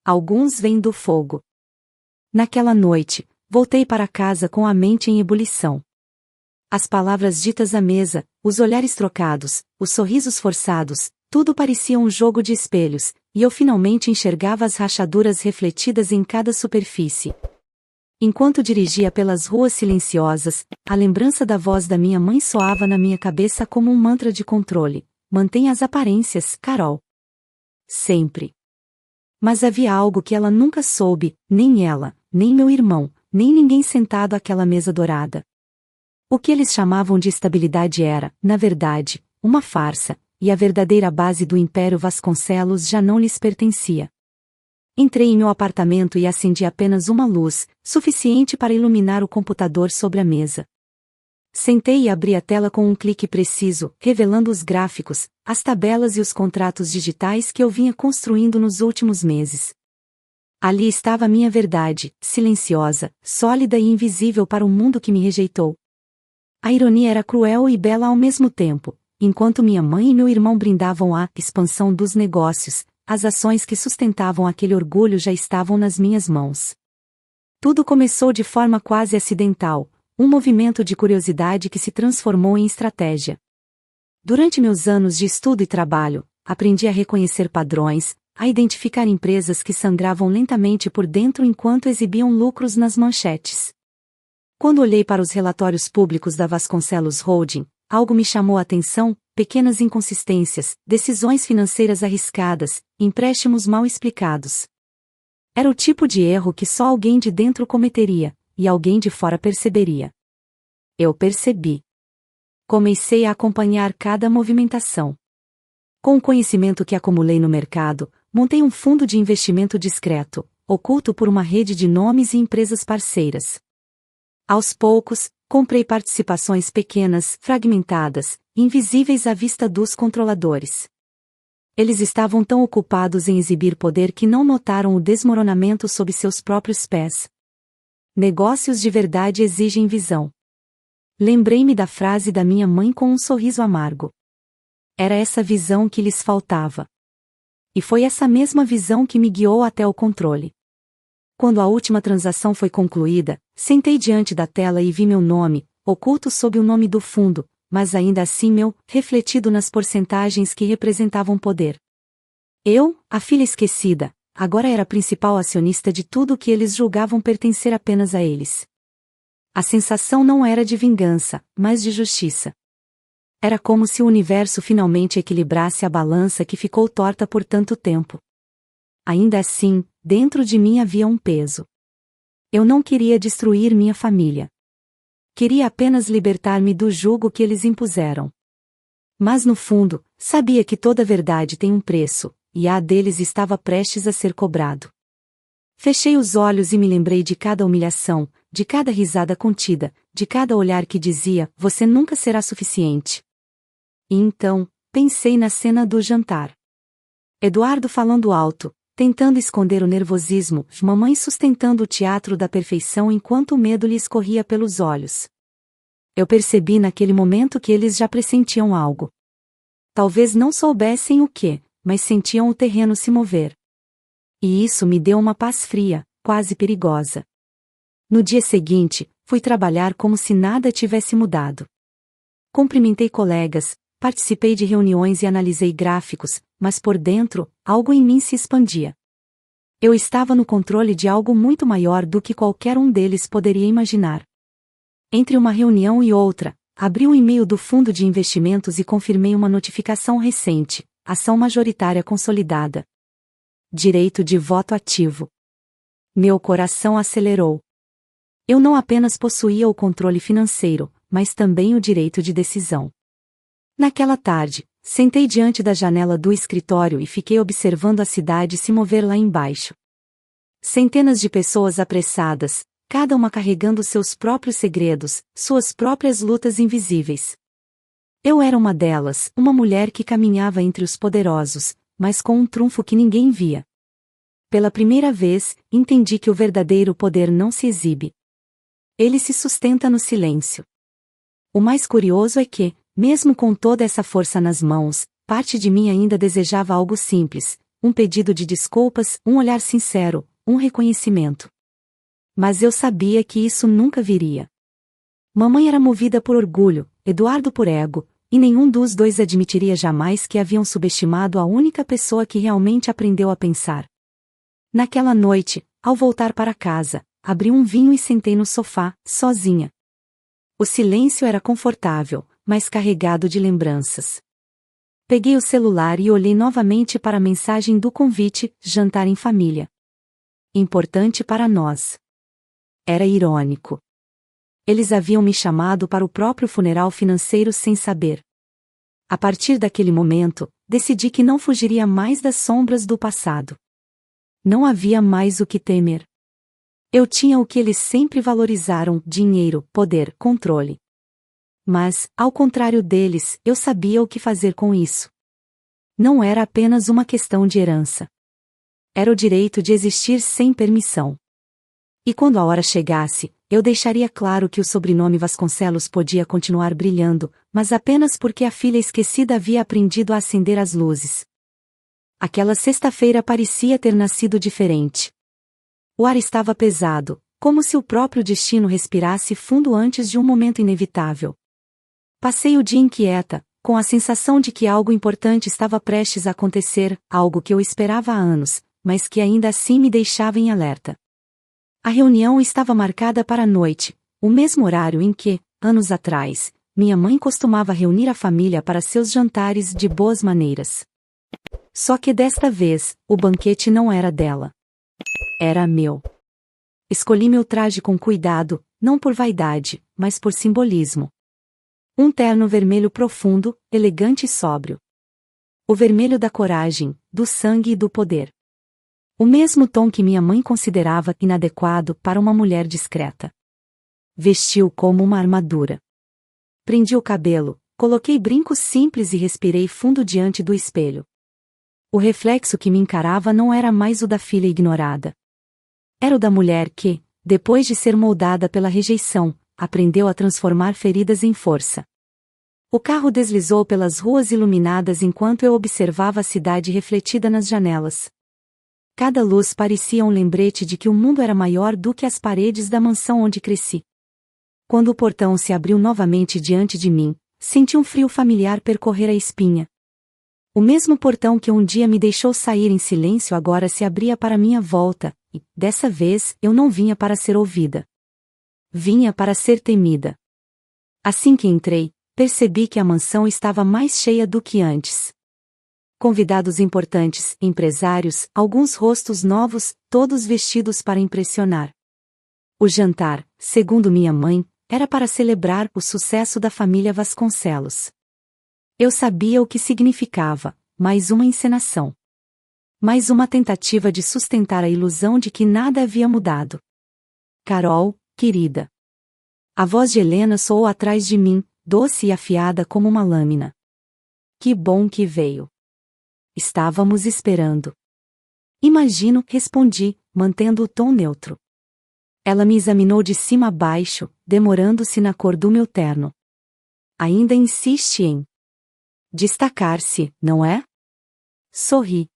Alguns vêm do fogo. Naquela noite, voltei para casa com a mente em ebulição. As palavras ditas à mesa, os olhares trocados, os sorrisos forçados, tudo parecia um jogo de espelhos, e eu finalmente enxergava as rachaduras refletidas em cada superfície. Enquanto dirigia pelas ruas silenciosas, a lembrança da voz da minha mãe soava na minha cabeça como um mantra de controle: mantenha as aparências, Carol. Sempre. Mas havia algo que ela nunca soube, nem ela, nem meu irmão, nem ninguém sentado àquela mesa dourada. O que eles chamavam de estabilidade era, na verdade, uma farsa, e a verdadeira base do Império Vasconcelos já não lhes pertencia. Entrei em meu apartamento e acendi apenas uma luz, suficiente para iluminar o computador sobre a mesa. Sentei e abri a tela com um clique preciso, revelando os gráficos, as tabelas e os contratos digitais que eu vinha construindo nos últimos meses. Ali estava a minha verdade, silenciosa, sólida e invisível para o mundo que me rejeitou. A ironia era cruel e bela ao mesmo tempo. Enquanto minha mãe e meu irmão brindavam a expansão dos negócios, as ações que sustentavam aquele orgulho já estavam nas minhas mãos. Tudo começou de forma quase acidental, um movimento de curiosidade que se transformou em estratégia. Durante meus anos de estudo e trabalho, aprendi a reconhecer padrões, a identificar empresas que sangravam lentamente por dentro enquanto exibiam lucros nas manchetes. Quando olhei para os relatórios públicos da Vasconcelos Holding, algo me chamou a atenção: pequenas inconsistências, decisões financeiras arriscadas, empréstimos mal explicados. Era o tipo de erro que só alguém de dentro cometeria, e alguém de fora perceberia. Eu percebi. Comecei a acompanhar cada movimentação. Com o conhecimento que acumulei no mercado, montei um fundo de investimento discreto, oculto por uma rede de nomes e empresas parceiras. Aos poucos, comprei participações pequenas, fragmentadas, invisíveis à vista dos controladores. Eles estavam tão ocupados em exibir poder que não notaram o desmoronamento sob seus próprios pés. Negócios de verdade exigem visão. Lembrei-me da frase da minha mãe com um sorriso amargo. Era essa visão que lhes faltava. E foi essa mesma visão que me guiou até o controle. Quando a última transação foi concluída, sentei diante da tela e vi meu nome, oculto sob o nome do fundo, mas ainda assim meu, refletido nas porcentagens que representavam poder. Eu, a filha esquecida, agora era a principal acionista de tudo o que eles julgavam pertencer apenas a eles. A sensação não era de vingança, mas de justiça. Era como se o universo finalmente equilibrasse a balança que ficou torta por tanto tempo. Ainda assim, dentro de mim havia um peso. Eu não queria destruir minha família. Queria apenas libertar-me do jugo que eles impuseram. Mas no fundo, sabia que toda verdade tem um preço, e a deles estava prestes a ser cobrado. Fechei os olhos e me lembrei de cada humilhação, de cada risada contida, de cada olhar que dizia: você nunca será suficiente. E então, pensei na cena do jantar. Eduardo falando alto, tentando esconder o nervosismo, mamãe sustentando o teatro da perfeição enquanto o medo lhe escorria pelos olhos. Eu percebi naquele momento que eles já pressentiam algo. Talvez não soubessem o que, mas sentiam o terreno se mover. E isso me deu uma paz fria, quase perigosa. No dia seguinte, fui trabalhar como se nada tivesse mudado. Cumprimentei colegas, participei de reuniões e analisei gráficos, mas por dentro, algo em mim se expandia. Eu estava no controle de algo muito maior do que qualquer um deles poderia imaginar. Entre uma reunião e outra, abri um e-mail do fundo de investimentos e confirmei uma notificação recente: ação majoritária consolidada. Direito de voto ativo. Meu coração acelerou. Eu não apenas possuía o controle financeiro, mas também o direito de decisão. Naquela tarde, sentei diante da janela do escritório e fiquei observando a cidade se mover lá embaixo. Centenas de pessoas apressadas, cada uma carregando seus próprios segredos, suas próprias lutas invisíveis. Eu era uma delas, uma mulher que caminhava entre os poderosos, mas com um trunfo que ninguém via. Pela primeira vez, entendi que o verdadeiro poder não se exibe. Ele se sustenta no silêncio. O mais curioso é que, mesmo com toda essa força nas mãos, parte de mim ainda desejava algo simples: um pedido de desculpas, um olhar sincero, um reconhecimento. Mas eu sabia que isso nunca viria. Mamãe era movida por orgulho, Eduardo por ego, e nenhum dos dois admitiria jamais que haviam subestimado a única pessoa que realmente aprendeu a pensar. Naquela noite, ao voltar para casa, abri um vinho e sentei no sofá, sozinha. O silêncio era confortável, mas carregado de lembranças. Peguei o celular e olhei novamente para a mensagem do convite: jantar em família. Importante para nós. Era irônico. Eles haviam me chamado para o próprio funeral financeiro sem saber. A partir daquele momento, decidi que não fugiria mais das sombras do passado. Não havia mais o que temer. Eu tinha o que eles sempre valorizaram: dinheiro, poder, controle. Mas, ao contrário deles, eu sabia o que fazer com isso. Não era apenas uma questão de herança. Era o direito de existir sem permissão. E quando a hora chegasse, eu deixaria claro que o sobrenome Vasconcelos podia continuar brilhando, mas apenas porque a filha esquecida havia aprendido a acender as luzes. Aquela sexta-feira parecia ter nascido diferente. O ar estava pesado, como se o próprio destino respirasse fundo antes de um momento inevitável. Passei o dia inquieta, com a sensação de que algo importante estava prestes a acontecer, algo que eu esperava há anos, mas que ainda assim me deixava em alerta. A reunião estava marcada para a noite, o mesmo horário em que, anos atrás, minha mãe costumava reunir a família para seus jantares de boas maneiras. Só que desta vez, o banquete não era dela. Era meu. Escolhi meu traje com cuidado, não por vaidade, mas por simbolismo. Um terno vermelho profundo, elegante e sóbrio. O vermelho da coragem, do sangue e do poder. O mesmo tom que minha mãe considerava inadequado para uma mulher discreta. Vestiu como uma armadura. Prendi o cabelo, coloquei brincos simples e respirei fundo diante do espelho. O reflexo que me encarava não era mais o da filha ignorada. Era o da mulher que, depois de ser moldada pela rejeição, aprendeu a transformar feridas em força. O carro deslizou pelas ruas iluminadas enquanto eu observava a cidade refletida nas janelas. Cada luz parecia um lembrete de que o mundo era maior do que as paredes da mansão onde cresci. Quando o portão se abriu novamente diante de mim, senti um frio familiar percorrer a espinha. O mesmo portão que um dia me deixou sair em silêncio agora se abria para minha volta, e, dessa vez, eu não vinha para ser ouvida. Vinha para ser temida. Assim que entrei, percebi que a mansão estava mais cheia do que antes. Convidados importantes, empresários, alguns rostos novos, todos vestidos para impressionar. O jantar, segundo minha mãe, era para celebrar o sucesso da família Vasconcelos. Eu sabia o que significava: mais uma encenação. Mais uma tentativa de sustentar a ilusão de que nada havia mudado. Carol, querida. A voz de Helena soou atrás de mim, doce e afiada como uma lâmina. Que bom que veio. Estávamos esperando. Imagino, respondi, mantendo o tom neutro. Ela me examinou de cima a baixo, demorando-se na cor do meu terno. Ainda insiste em destacar-se, não é? Sorri.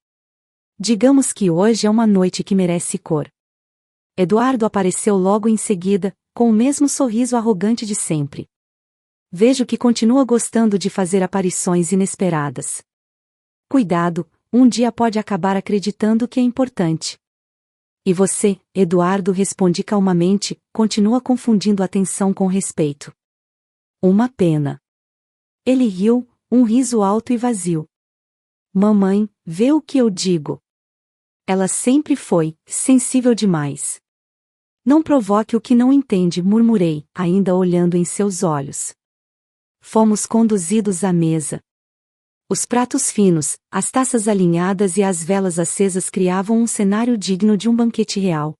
Digamos que hoje é uma noite que merece cor. Eduardo apareceu logo em seguida, com o mesmo sorriso arrogante de sempre. Vejo que continua gostando de fazer aparições inesperadas. Cuidado, um dia pode acabar acreditando que é importante. E você, Eduardo, respondi calmamente, continua confundindo atenção com respeito. Uma pena. Ele riu, um riso alto e vazio. Mamãe, vê o que eu digo. Ela sempre foi sensível demais. Não provoque o que não entende, murmurei, ainda olhando em seus olhos. Fomos conduzidos à mesa. Os pratos finos, as taças alinhadas e as velas acesas criavam um cenário digno de um banquete real.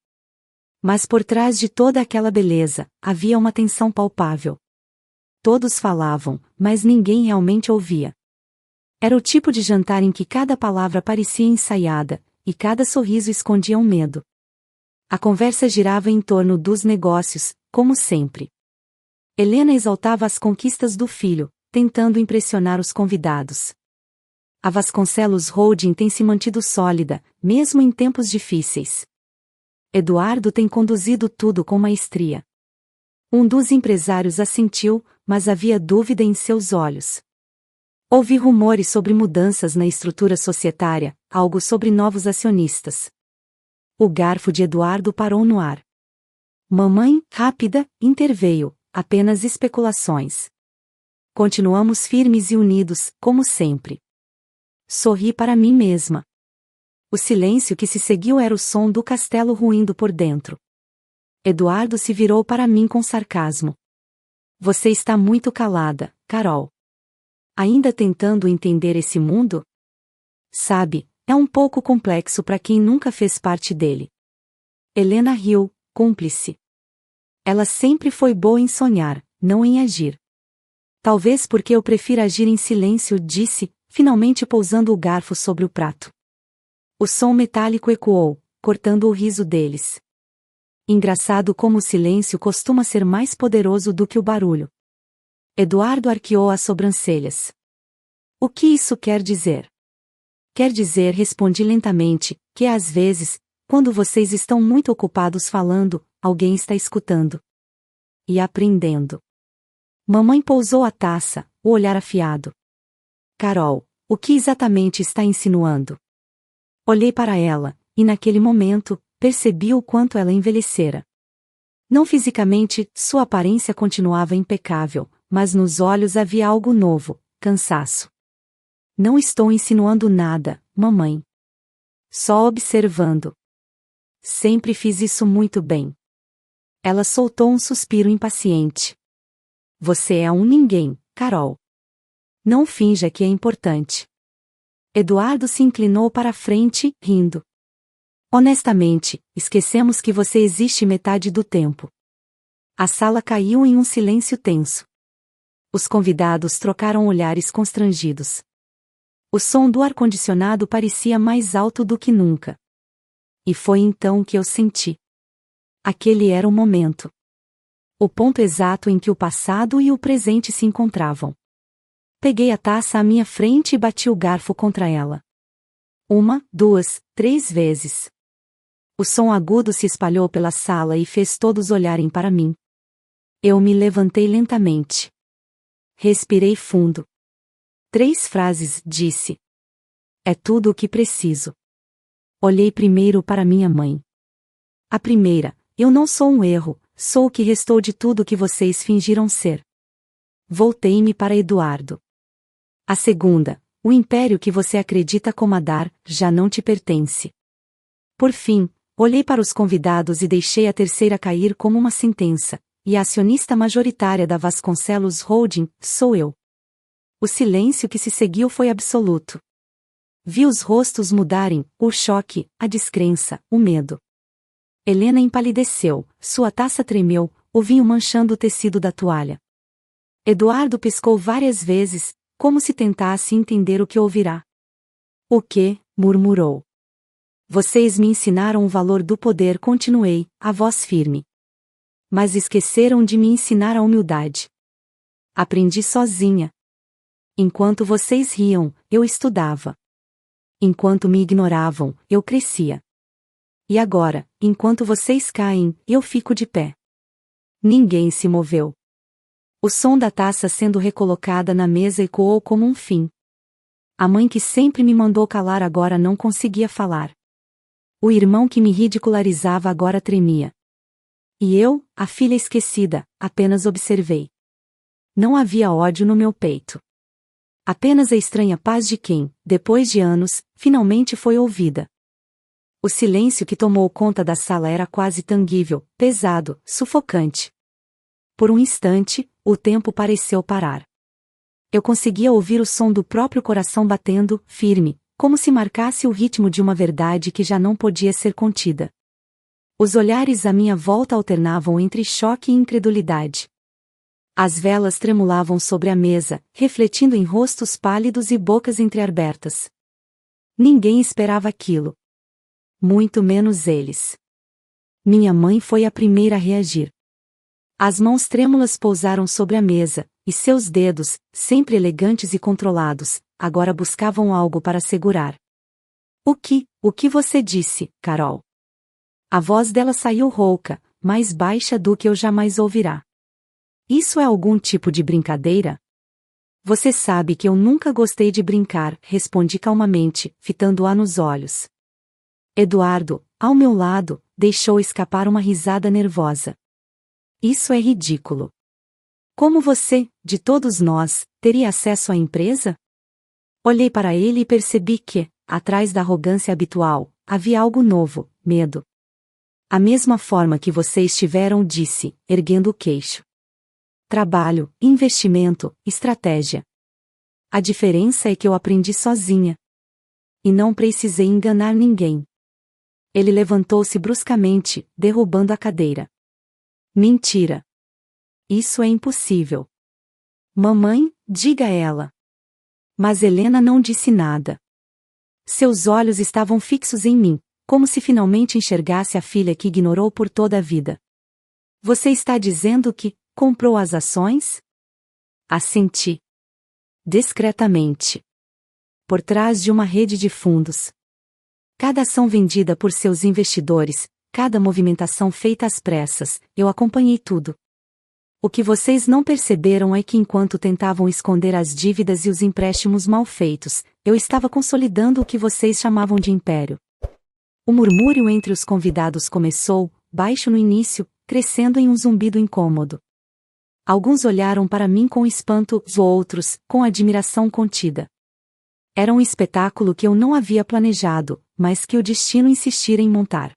Mas por trás de toda aquela beleza, havia uma tensão palpável. Todos falavam, mas ninguém realmente ouvia. Era o tipo de jantar em que cada palavra parecia ensaiada, e cada sorriso escondia um medo. A conversa girava em torno dos negócios, como sempre. Helena exaltava as conquistas do filho, tentando impressionar os convidados. A Vasconcelos Holding tem se mantido sólida, mesmo em tempos difíceis. Eduardo tem conduzido tudo com maestria. Um dos empresários assentiu, mas havia dúvida em seus olhos. Ouvi rumores sobre mudanças na estrutura societária, algo sobre novos acionistas. O garfo de Eduardo parou no ar. Mamãe, rápida, interveio, apenas especulações. Continuamos firmes e unidos, como sempre. Sorri para mim mesma. O silêncio que se seguiu era o som do castelo ruindo por dentro. Eduardo se virou para mim com sarcasmo. Você está muito calada, Carol. Ainda tentando entender esse mundo? Sabe, é um pouco complexo para quem nunca fez parte dele. Helena riu, cúmplice. Ela sempre foi boa em sonhar, não em agir. Talvez porque eu prefira agir em silêncio, disse, finalmente pousando o garfo sobre o prato. O som metálico ecoou, cortando o riso deles. Engraçado como o silêncio costuma ser mais poderoso do que o barulho. Eduardo arqueou as sobrancelhas. O que isso quer dizer? Quer dizer, respondi lentamente, que às vezes, quando vocês estão muito ocupados falando, alguém está escutando. E aprendendo. Mamãe pousou a taça, o olhar afiado. Carol, o que exatamente está insinuando? Olhei para ela, e naquele momento, percebi o quanto ela envelhecera. Não fisicamente, sua aparência continuava impecável, mas nos olhos havia algo novo, cansaço. Não estou insinuando nada, mamãe. Só observando. Sempre fiz isso muito bem. Ela soltou um suspiro impaciente. Você é um ninguém, Carol. Não finja que é importante. Eduardo se inclinou para a frente, rindo. Honestamente, esquecemos que você existe metade do tempo. A sala caiu em um silêncio tenso. Os convidados trocaram olhares constrangidos. O som do ar-condicionado parecia mais alto do que nunca. E foi então que eu senti. Aquele era o momento. O ponto exato em que o passado e o presente se encontravam. Peguei a taça à minha frente e bati o garfo contra ela. 1, 2, 3 vezes. O som agudo se espalhou pela sala e fez todos olharem para mim. Eu me levantei lentamente. Respirei fundo. 3 frases, disse. É tudo o que preciso. Olhei primeiro para minha mãe. A primeira, eu não sou um erro, sou o que restou de tudo que vocês fingiram ser. Voltei-me para Eduardo. A segunda, o império que você acredita comandar, já não te pertence. Por fim, olhei para os convidados e deixei a terceira cair como uma sentença, e a acionista majoritária da Vasconcelos Holding, sou eu. O silêncio que se seguiu foi absoluto. Vi os rostos mudarem, o choque, a descrença, o medo. Helena empalideceu, sua taça tremeu, o vinho manchando o tecido da toalha. Eduardo piscou várias vezes, como se tentasse entender o que ouvirá. O que? Murmurou. Vocês me ensinaram o valor do poder, continuei, a voz firme. Mas esqueceram de me ensinar a humildade. Aprendi sozinha. Enquanto vocês riam, eu estudava. Enquanto me ignoravam, eu crescia. E agora, enquanto vocês caem, eu fico de pé. Ninguém se moveu. O som da taça sendo recolocada na mesa ecoou como um fim. A mãe que sempre me mandou calar agora não conseguia falar. O irmão que me ridicularizava agora tremia. E eu, a filha esquecida, apenas observei. Não havia ódio no meu peito. Apenas a estranha paz de quem, depois de anos, finalmente foi ouvida. O silêncio que tomou conta da sala era quase tangível, pesado, sufocante. Por um instante, o tempo pareceu parar. Eu conseguia ouvir o som do próprio coração batendo, firme, como se marcasse o ritmo de uma verdade que já não podia ser contida. Os olhares à minha volta alternavam entre choque e incredulidade. As velas tremulavam sobre a mesa, refletindo em rostos pálidos e bocas entreabertas. Ninguém esperava aquilo. Muito menos eles. Minha mãe foi a primeira a reagir. As mãos trêmulas pousaram sobre a mesa, e seus dedos, sempre elegantes e controlados, agora buscavam algo para segurar. O que você disse, Carol? A voz dela saiu rouca, mais baixa do que eu jamais ouvirá. Isso é algum tipo de brincadeira? Você sabe que eu nunca gostei de brincar, respondi calmamente, fitando-a nos olhos. Eduardo, ao meu lado, deixou escapar uma risada nervosa. Isso é ridículo. Como você, de todos nós, teria acesso à empresa? Olhei para ele e percebi que, atrás da arrogância habitual, havia algo novo, medo. A mesma forma que vocês tiveram, disse, erguendo o queixo. Trabalho, investimento, estratégia. A diferença é que eu aprendi sozinha. E não precisei enganar ninguém. Ele levantou-se bruscamente, derrubando a cadeira. Mentira. Isso é impossível. Mamãe, diga a ela. Mas Helena não disse nada. Seus olhos estavam fixos em mim, como se finalmente enxergasse a filha que ignorou por toda a vida. Você está dizendo que comprou as ações? Assenti. Discretamente. Por trás de uma rede de fundos. Cada ação vendida por seus investidores, cada movimentação feita às pressas, eu acompanhei tudo. O que vocês não perceberam é que enquanto tentavam esconder as dívidas e os empréstimos mal feitos, eu estava consolidando o que vocês chamavam de império. O murmúrio entre os convidados começou, baixo no início, crescendo em um zumbido incômodo. Alguns olharam para mim com espanto, outros, com admiração contida. Era um espetáculo que eu não havia planejado, mas que o destino insistira em montar.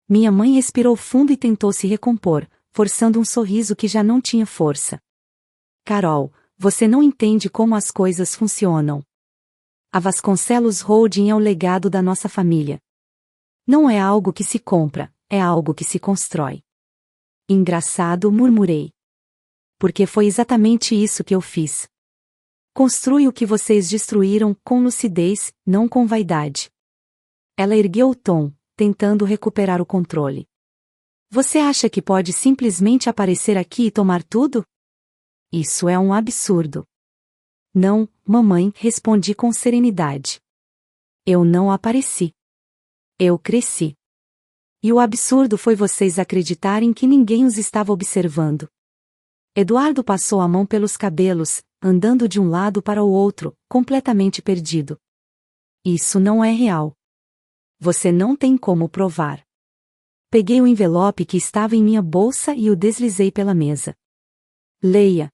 Minha mãe respirou fundo e tentou se recompor, forçando um sorriso que já não tinha força. Carol, você não entende como as coisas funcionam. A Vasconcelos Holding é o legado da nossa família. Não é algo que se compra, é algo que se constrói. Engraçado, murmurei. Porque foi exatamente isso que eu fiz. Construi o que vocês destruíram com lucidez, não com vaidade. Ela ergueu o tom, tentando recuperar o controle. Você acha que pode simplesmente aparecer aqui e tomar tudo? Isso é um absurdo. Não, mamãe, respondi com serenidade. Eu não apareci. Eu cresci. E o absurdo foi vocês acreditarem que ninguém os estava observando. Eduardo passou a mão pelos cabelos, andando de um lado para o outro, completamente perdido. Isso não é real. Você não tem como provar. Peguei o envelope que estava em minha bolsa e o deslizei pela mesa. Leia.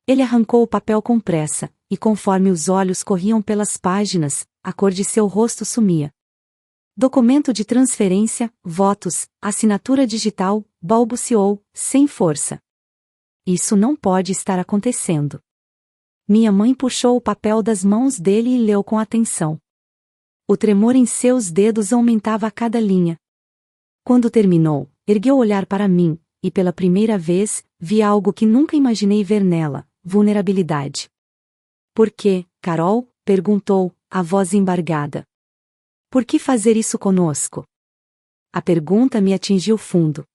Ele arrancou o papel com pressa, e conforme os olhos corriam pelas páginas, a cor de seu rosto sumia. Documento de transferência, votos, assinatura digital, balbuciou, sem força. Isso não pode estar acontecendo. Minha mãe puxou o papel das mãos dele e leu com atenção. O tremor em seus dedos aumentava a cada linha. Quando terminou, ergueu o olhar para mim, e pela primeira vez, vi algo que nunca imaginei ver nela: vulnerabilidade. Por quê, Carol? Perguntou, a voz embargada. Por que fazer isso conosco? A pergunta me atingiu fundo.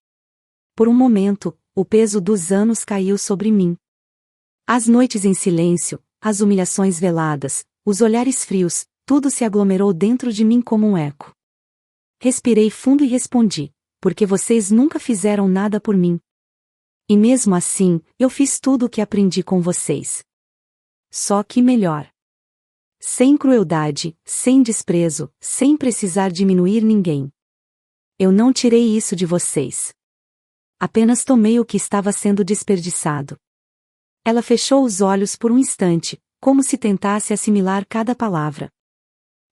Por um momento, o peso dos anos caiu sobre mim. As noites em silêncio, as humilhações veladas, os olhares frios, tudo se aglomerou dentro de mim como um eco. Respirei fundo e respondi: porque vocês nunca fizeram nada por mim. E mesmo assim, eu fiz tudo o que aprendi com vocês. Só que melhor. sem crueldade, sem desprezo, sem precisar diminuir ninguém. Eu não tirei isso de vocês. Apenas tomei o que estava sendo desperdiçado. Ela fechou os olhos por um instante, como se tentasse assimilar cada palavra.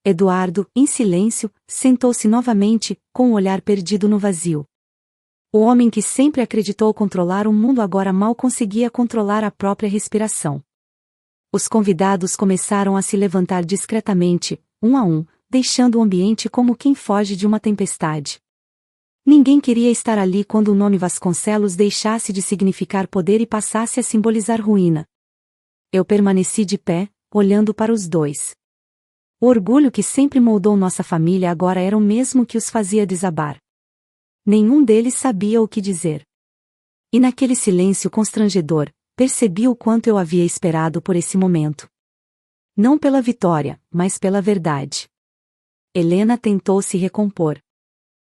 Eduardo, em silêncio, sentou-se novamente, com o olhar perdido no vazio. O homem que sempre acreditou controlar o mundo agora mal conseguia controlar a própria respiração. Os convidados começaram a se levantar discretamente, um a um, deixando o ambiente como quem foge de uma tempestade. Ninguém queria estar ali quando o nome Vasconcelos deixasse de significar poder e passasse a simbolizar ruína. Eu permaneci de pé, olhando para os dois. O orgulho que sempre moldou nossa família agora era o mesmo que os fazia desabar. Nenhum deles sabia o que dizer. E naquele silêncio constrangedor, percebi o quanto eu havia esperado por esse momento. Não pela vitória, mas pela verdade. Helena tentou se recompor.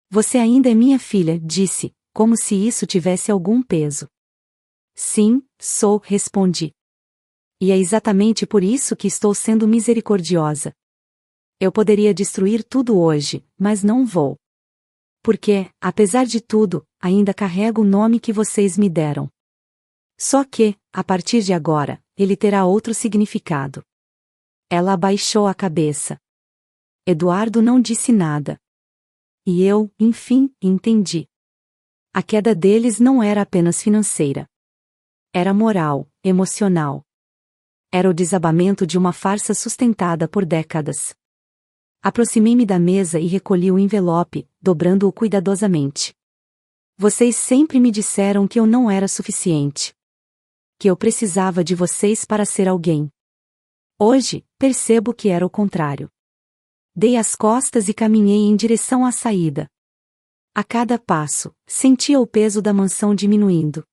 Você ainda é minha filha, disse, como se isso tivesse algum peso. Sim, sou, respondi. E é exatamente por isso que estou sendo misericordiosa. Eu poderia destruir tudo hoje, mas não vou. Porque, apesar de tudo, ainda carrego o nome que vocês me deram. Só que, a partir de agora, ele terá outro significado. Ela abaixou a cabeça. Eduardo não disse nada. E eu, enfim, entendi. A queda deles não era apenas financeira. Era moral, emocional. Era o desabamento de uma farsa sustentada por décadas. Aproximei-me da mesa e recolhi o envelope, dobrando-o cuidadosamente. Vocês sempre me disseram que eu não era suficiente. Que eu precisava de vocês para ser alguém. Hoje, percebo que era o contrário. Dei as costas e caminhei em direção à saída. A cada passo, sentia o peso da mansão diminuindo.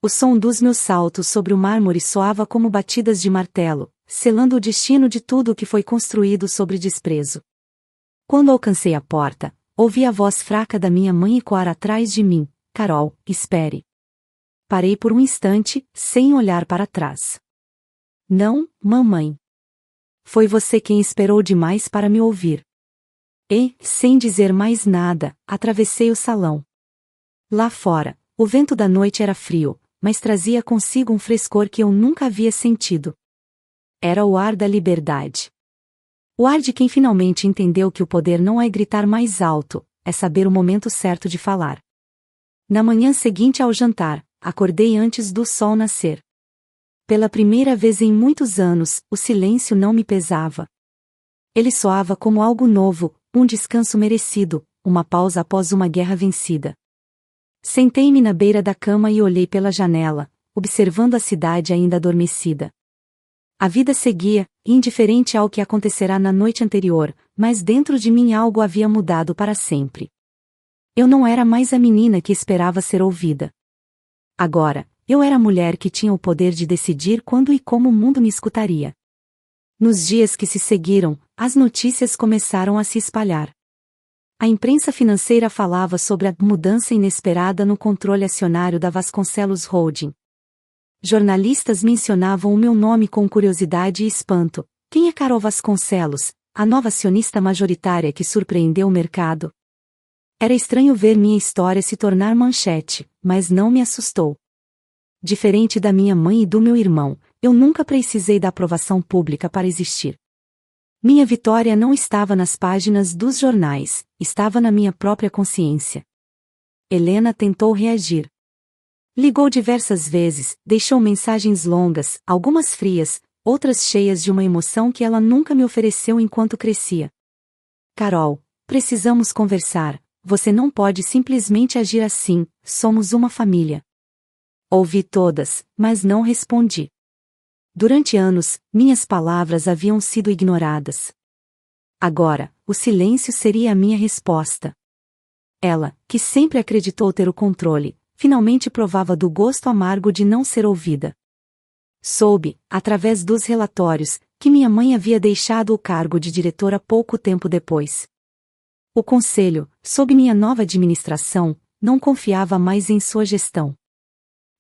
O som dos meus saltos sobre o mármore soava como batidas de martelo, selando o destino de tudo o que foi construído sobre desprezo. Quando alcancei a porta, ouvi a voz fraca da minha mãe ecoar atrás de mim: Carol, espere. Parei por um instante, sem olhar para trás. Não, mamãe. Foi você quem esperou demais para me ouvir. E, sem dizer mais nada, atravessei o salão. Lá fora, o vento da noite era frio, mas trazia consigo um frescor que eu nunca havia sentido. Era o ar da liberdade. O ar de quem finalmente entendeu que o poder não é gritar mais alto, é saber o momento certo de falar. Na manhã seguinte ao jantar, acordei antes do sol nascer. Pela primeira vez em muitos anos, o silêncio não me pesava. Ele soava como algo novo, um descanso merecido, uma pausa após uma guerra vencida. Sentei-me na beira da cama e olhei pela janela, observando a cidade ainda adormecida. A vida seguia, indiferente ao que acontecerá na noite anterior, mas dentro de mim algo havia mudado para sempre. Eu não era mais a menina que esperava ser ouvida. Agora, eu era a mulher que tinha o poder de decidir quando e como o mundo me escutaria. Nos dias que se seguiram, as notícias começaram a se espalhar. A imprensa financeira falava sobre a mudança inesperada no controle acionário da Vasconcelos Holding. Jornalistas mencionavam o meu nome com curiosidade e espanto. Quem é Carol Vasconcelos, a nova acionista majoritária que surpreendeu o mercado? Era estranho ver minha história se tornar manchete, mas não me assustou. Diferente da minha mãe e do meu irmão, eu nunca precisei da aprovação pública para existir. Minha vitória não estava nas páginas dos jornais, estava na minha própria consciência. Helena tentou reagir. Ligou diversas vezes, deixou mensagens longas, algumas frias, outras cheias de uma emoção que ela nunca me ofereceu enquanto crescia. Carol, precisamos conversar, você não pode simplesmente agir assim, somos uma família. Ouvi todas, mas não respondi. Durante anos, minhas palavras haviam sido ignoradas. Agora, o silêncio seria a minha resposta. Ela, que sempre acreditou ter o controle, finalmente provava do gosto amargo de não ser ouvida. Soube, através dos relatórios, que minha mãe havia deixado o cargo de diretora pouco tempo depois. O conselho, sob minha nova administração, não confiava mais em sua gestão.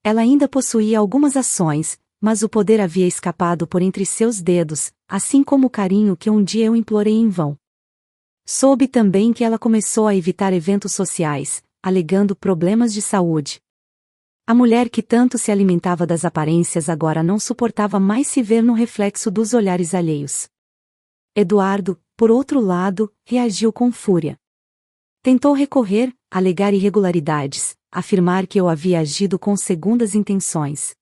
Ela ainda possuía algumas ações, mas o poder havia escapado por entre seus dedos, assim como o carinho que um dia eu implorei em vão. Soube também que ela começou a evitar eventos sociais, alegando problemas de saúde. A mulher que tanto se alimentava das aparências agora não suportava mais se ver no reflexo dos olhares alheios. Eduardo, por outro lado, reagiu com fúria. Tentou recorrer, alegar irregularidades, afirmar que eu havia agido com segundas intenções.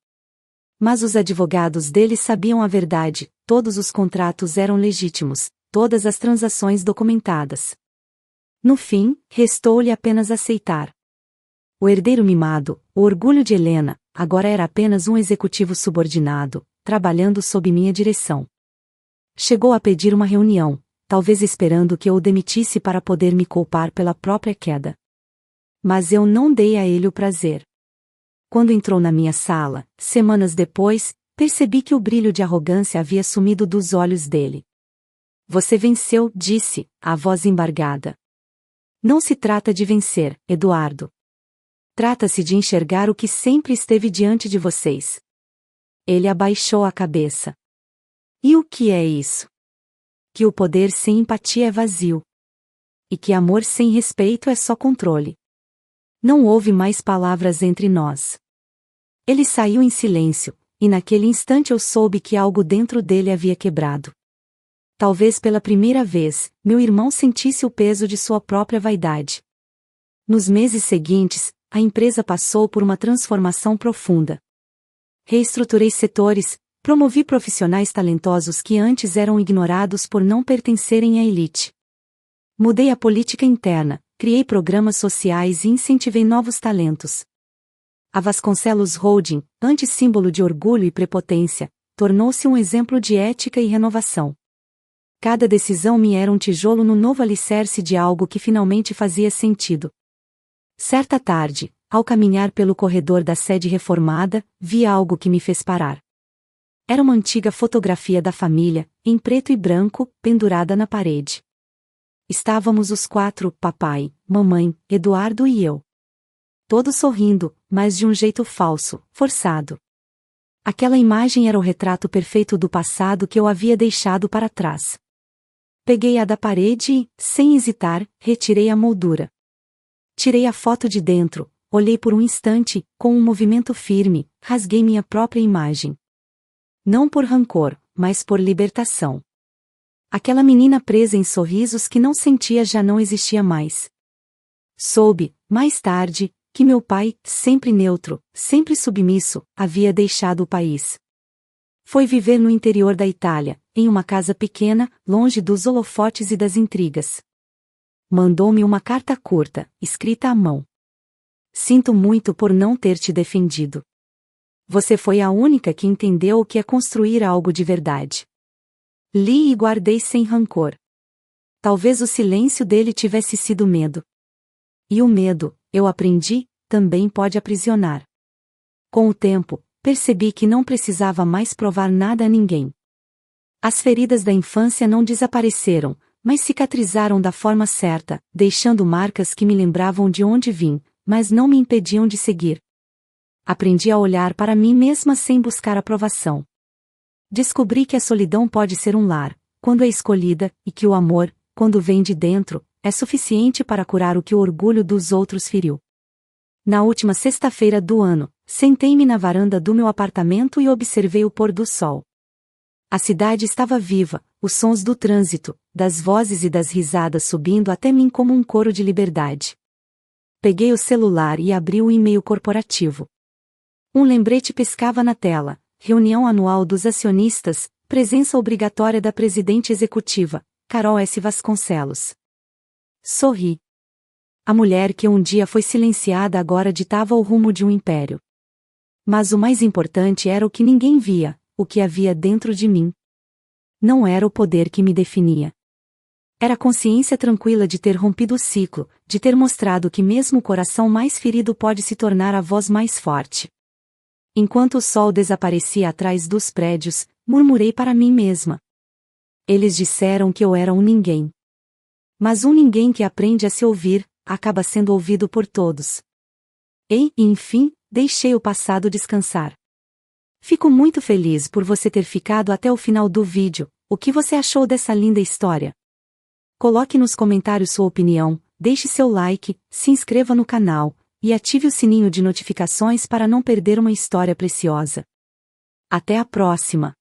Mas os advogados dele sabiam a verdade, todos os contratos eram legítimos, todas as transações documentadas. No fim, restou-lhe apenas aceitar. O herdeiro mimado, o orgulho de Helena, agora era apenas um executivo subordinado, trabalhando sob minha direção. Chegou a pedir uma reunião, talvez esperando que eu o demitisse para poder me culpar pela própria queda. Mas eu não dei a ele o prazer. Quando entrou na minha sala, semanas depois, percebi que o brilho de arrogância havia sumido dos olhos dele. Você venceu, disse, a voz embargada. Não se trata de vencer, Eduardo. Trata-se de enxergar o que sempre esteve diante de vocês. Ele abaixou a cabeça. E o que é isso? Que o poder sem empatia é vazio. E que amor sem respeito é só controle. Não houve mais palavras entre nós. Ele saiu em silêncio, e naquele instante eu soube que algo dentro dele havia quebrado. Talvez pela primeira vez, meu irmão sentisse o peso de sua própria vaidade. Nos meses seguintes, a empresa passou por uma transformação profunda. Reestruturei setores, promovi profissionais talentosos que antes eram ignorados por não pertencerem à elite. Mudei a política interna, criei programas sociais e incentivei novos talentos. A Vasconcelos Holding, antes símbolo de orgulho e prepotência, tornou-se um exemplo de ética e renovação. Cada decisão me era um tijolo no novo alicerce de algo que finalmente fazia sentido. Certa tarde, ao caminhar pelo corredor da sede reformada, vi algo que me fez parar. Era uma antiga fotografia da família, em preto e branco, pendurada na parede. Estávamos os quatro, papai, mamãe, Eduardo e eu. Todos sorrindo, mas de um jeito falso, forçado. Aquela imagem era o retrato perfeito do passado que eu havia deixado para trás. Peguei-a da parede e, sem hesitar, retirei a moldura. Tirei a foto de dentro, olhei por um instante, com um movimento firme, rasguei minha própria imagem. Não por rancor, mas por libertação. Aquela menina presa em sorrisos que não sentia já não existia mais. Soube, mais tarde, que meu pai, sempre neutro, sempre submisso, havia deixado o país. Foi viver no interior da Itália, em uma casa pequena, longe dos holofotes e das intrigas. Mandou-me uma carta curta, escrita à mão. Sinto muito por não ter te defendido. Você foi a única que entendeu o que é construir algo de verdade. Li e guardei sem rancor. Talvez o silêncio dele tivesse sido medo. E o medo, eu aprendi, também pode aprisionar. Com o tempo, percebi que não precisava mais provar nada a ninguém. As feridas da infância não desapareceram, mas cicatrizaram da forma certa, deixando marcas que me lembravam de onde vim, mas não me impediam de seguir. Aprendi a olhar para mim mesma sem buscar aprovação. Descobri que a solidão pode ser um lar, quando é escolhida, e que o amor, quando vem de dentro, é suficiente para curar o que o orgulho dos outros feriu. Na última sexta-feira do ano, sentei-me na varanda do meu apartamento e observei o pôr do sol. A cidade estava viva, os sons do trânsito, das vozes e das risadas subindo até mim como um coro de liberdade. Peguei o celular e abri o e-mail corporativo. Um lembrete piscava na tela: reunião anual dos acionistas, presença obrigatória da presidente executiva, Carol S. Vasconcelos. Sorri. A mulher que um dia foi silenciada agora ditava o rumo de um império. Mas o mais importante era o que ninguém via, o que havia dentro de mim. Não era o poder que me definia. Era a consciência tranquila de ter rompido o ciclo, de ter mostrado que mesmo o coração mais ferido pode se tornar a voz mais forte. Enquanto o sol desaparecia atrás dos prédios, murmurei para mim mesma. Eles disseram que eu era um ninguém. Mas um ninguém que aprende a se ouvir, acaba sendo ouvido por todos. E, enfim, deixei o passado descansar. Fico muito feliz por você ter ficado até o final do vídeo. O que você achou dessa linda história? Coloque nos comentários sua opinião, deixe seu like, se inscreva no canal e ative o sininho de notificações para não perder uma história preciosa. Até a próxima!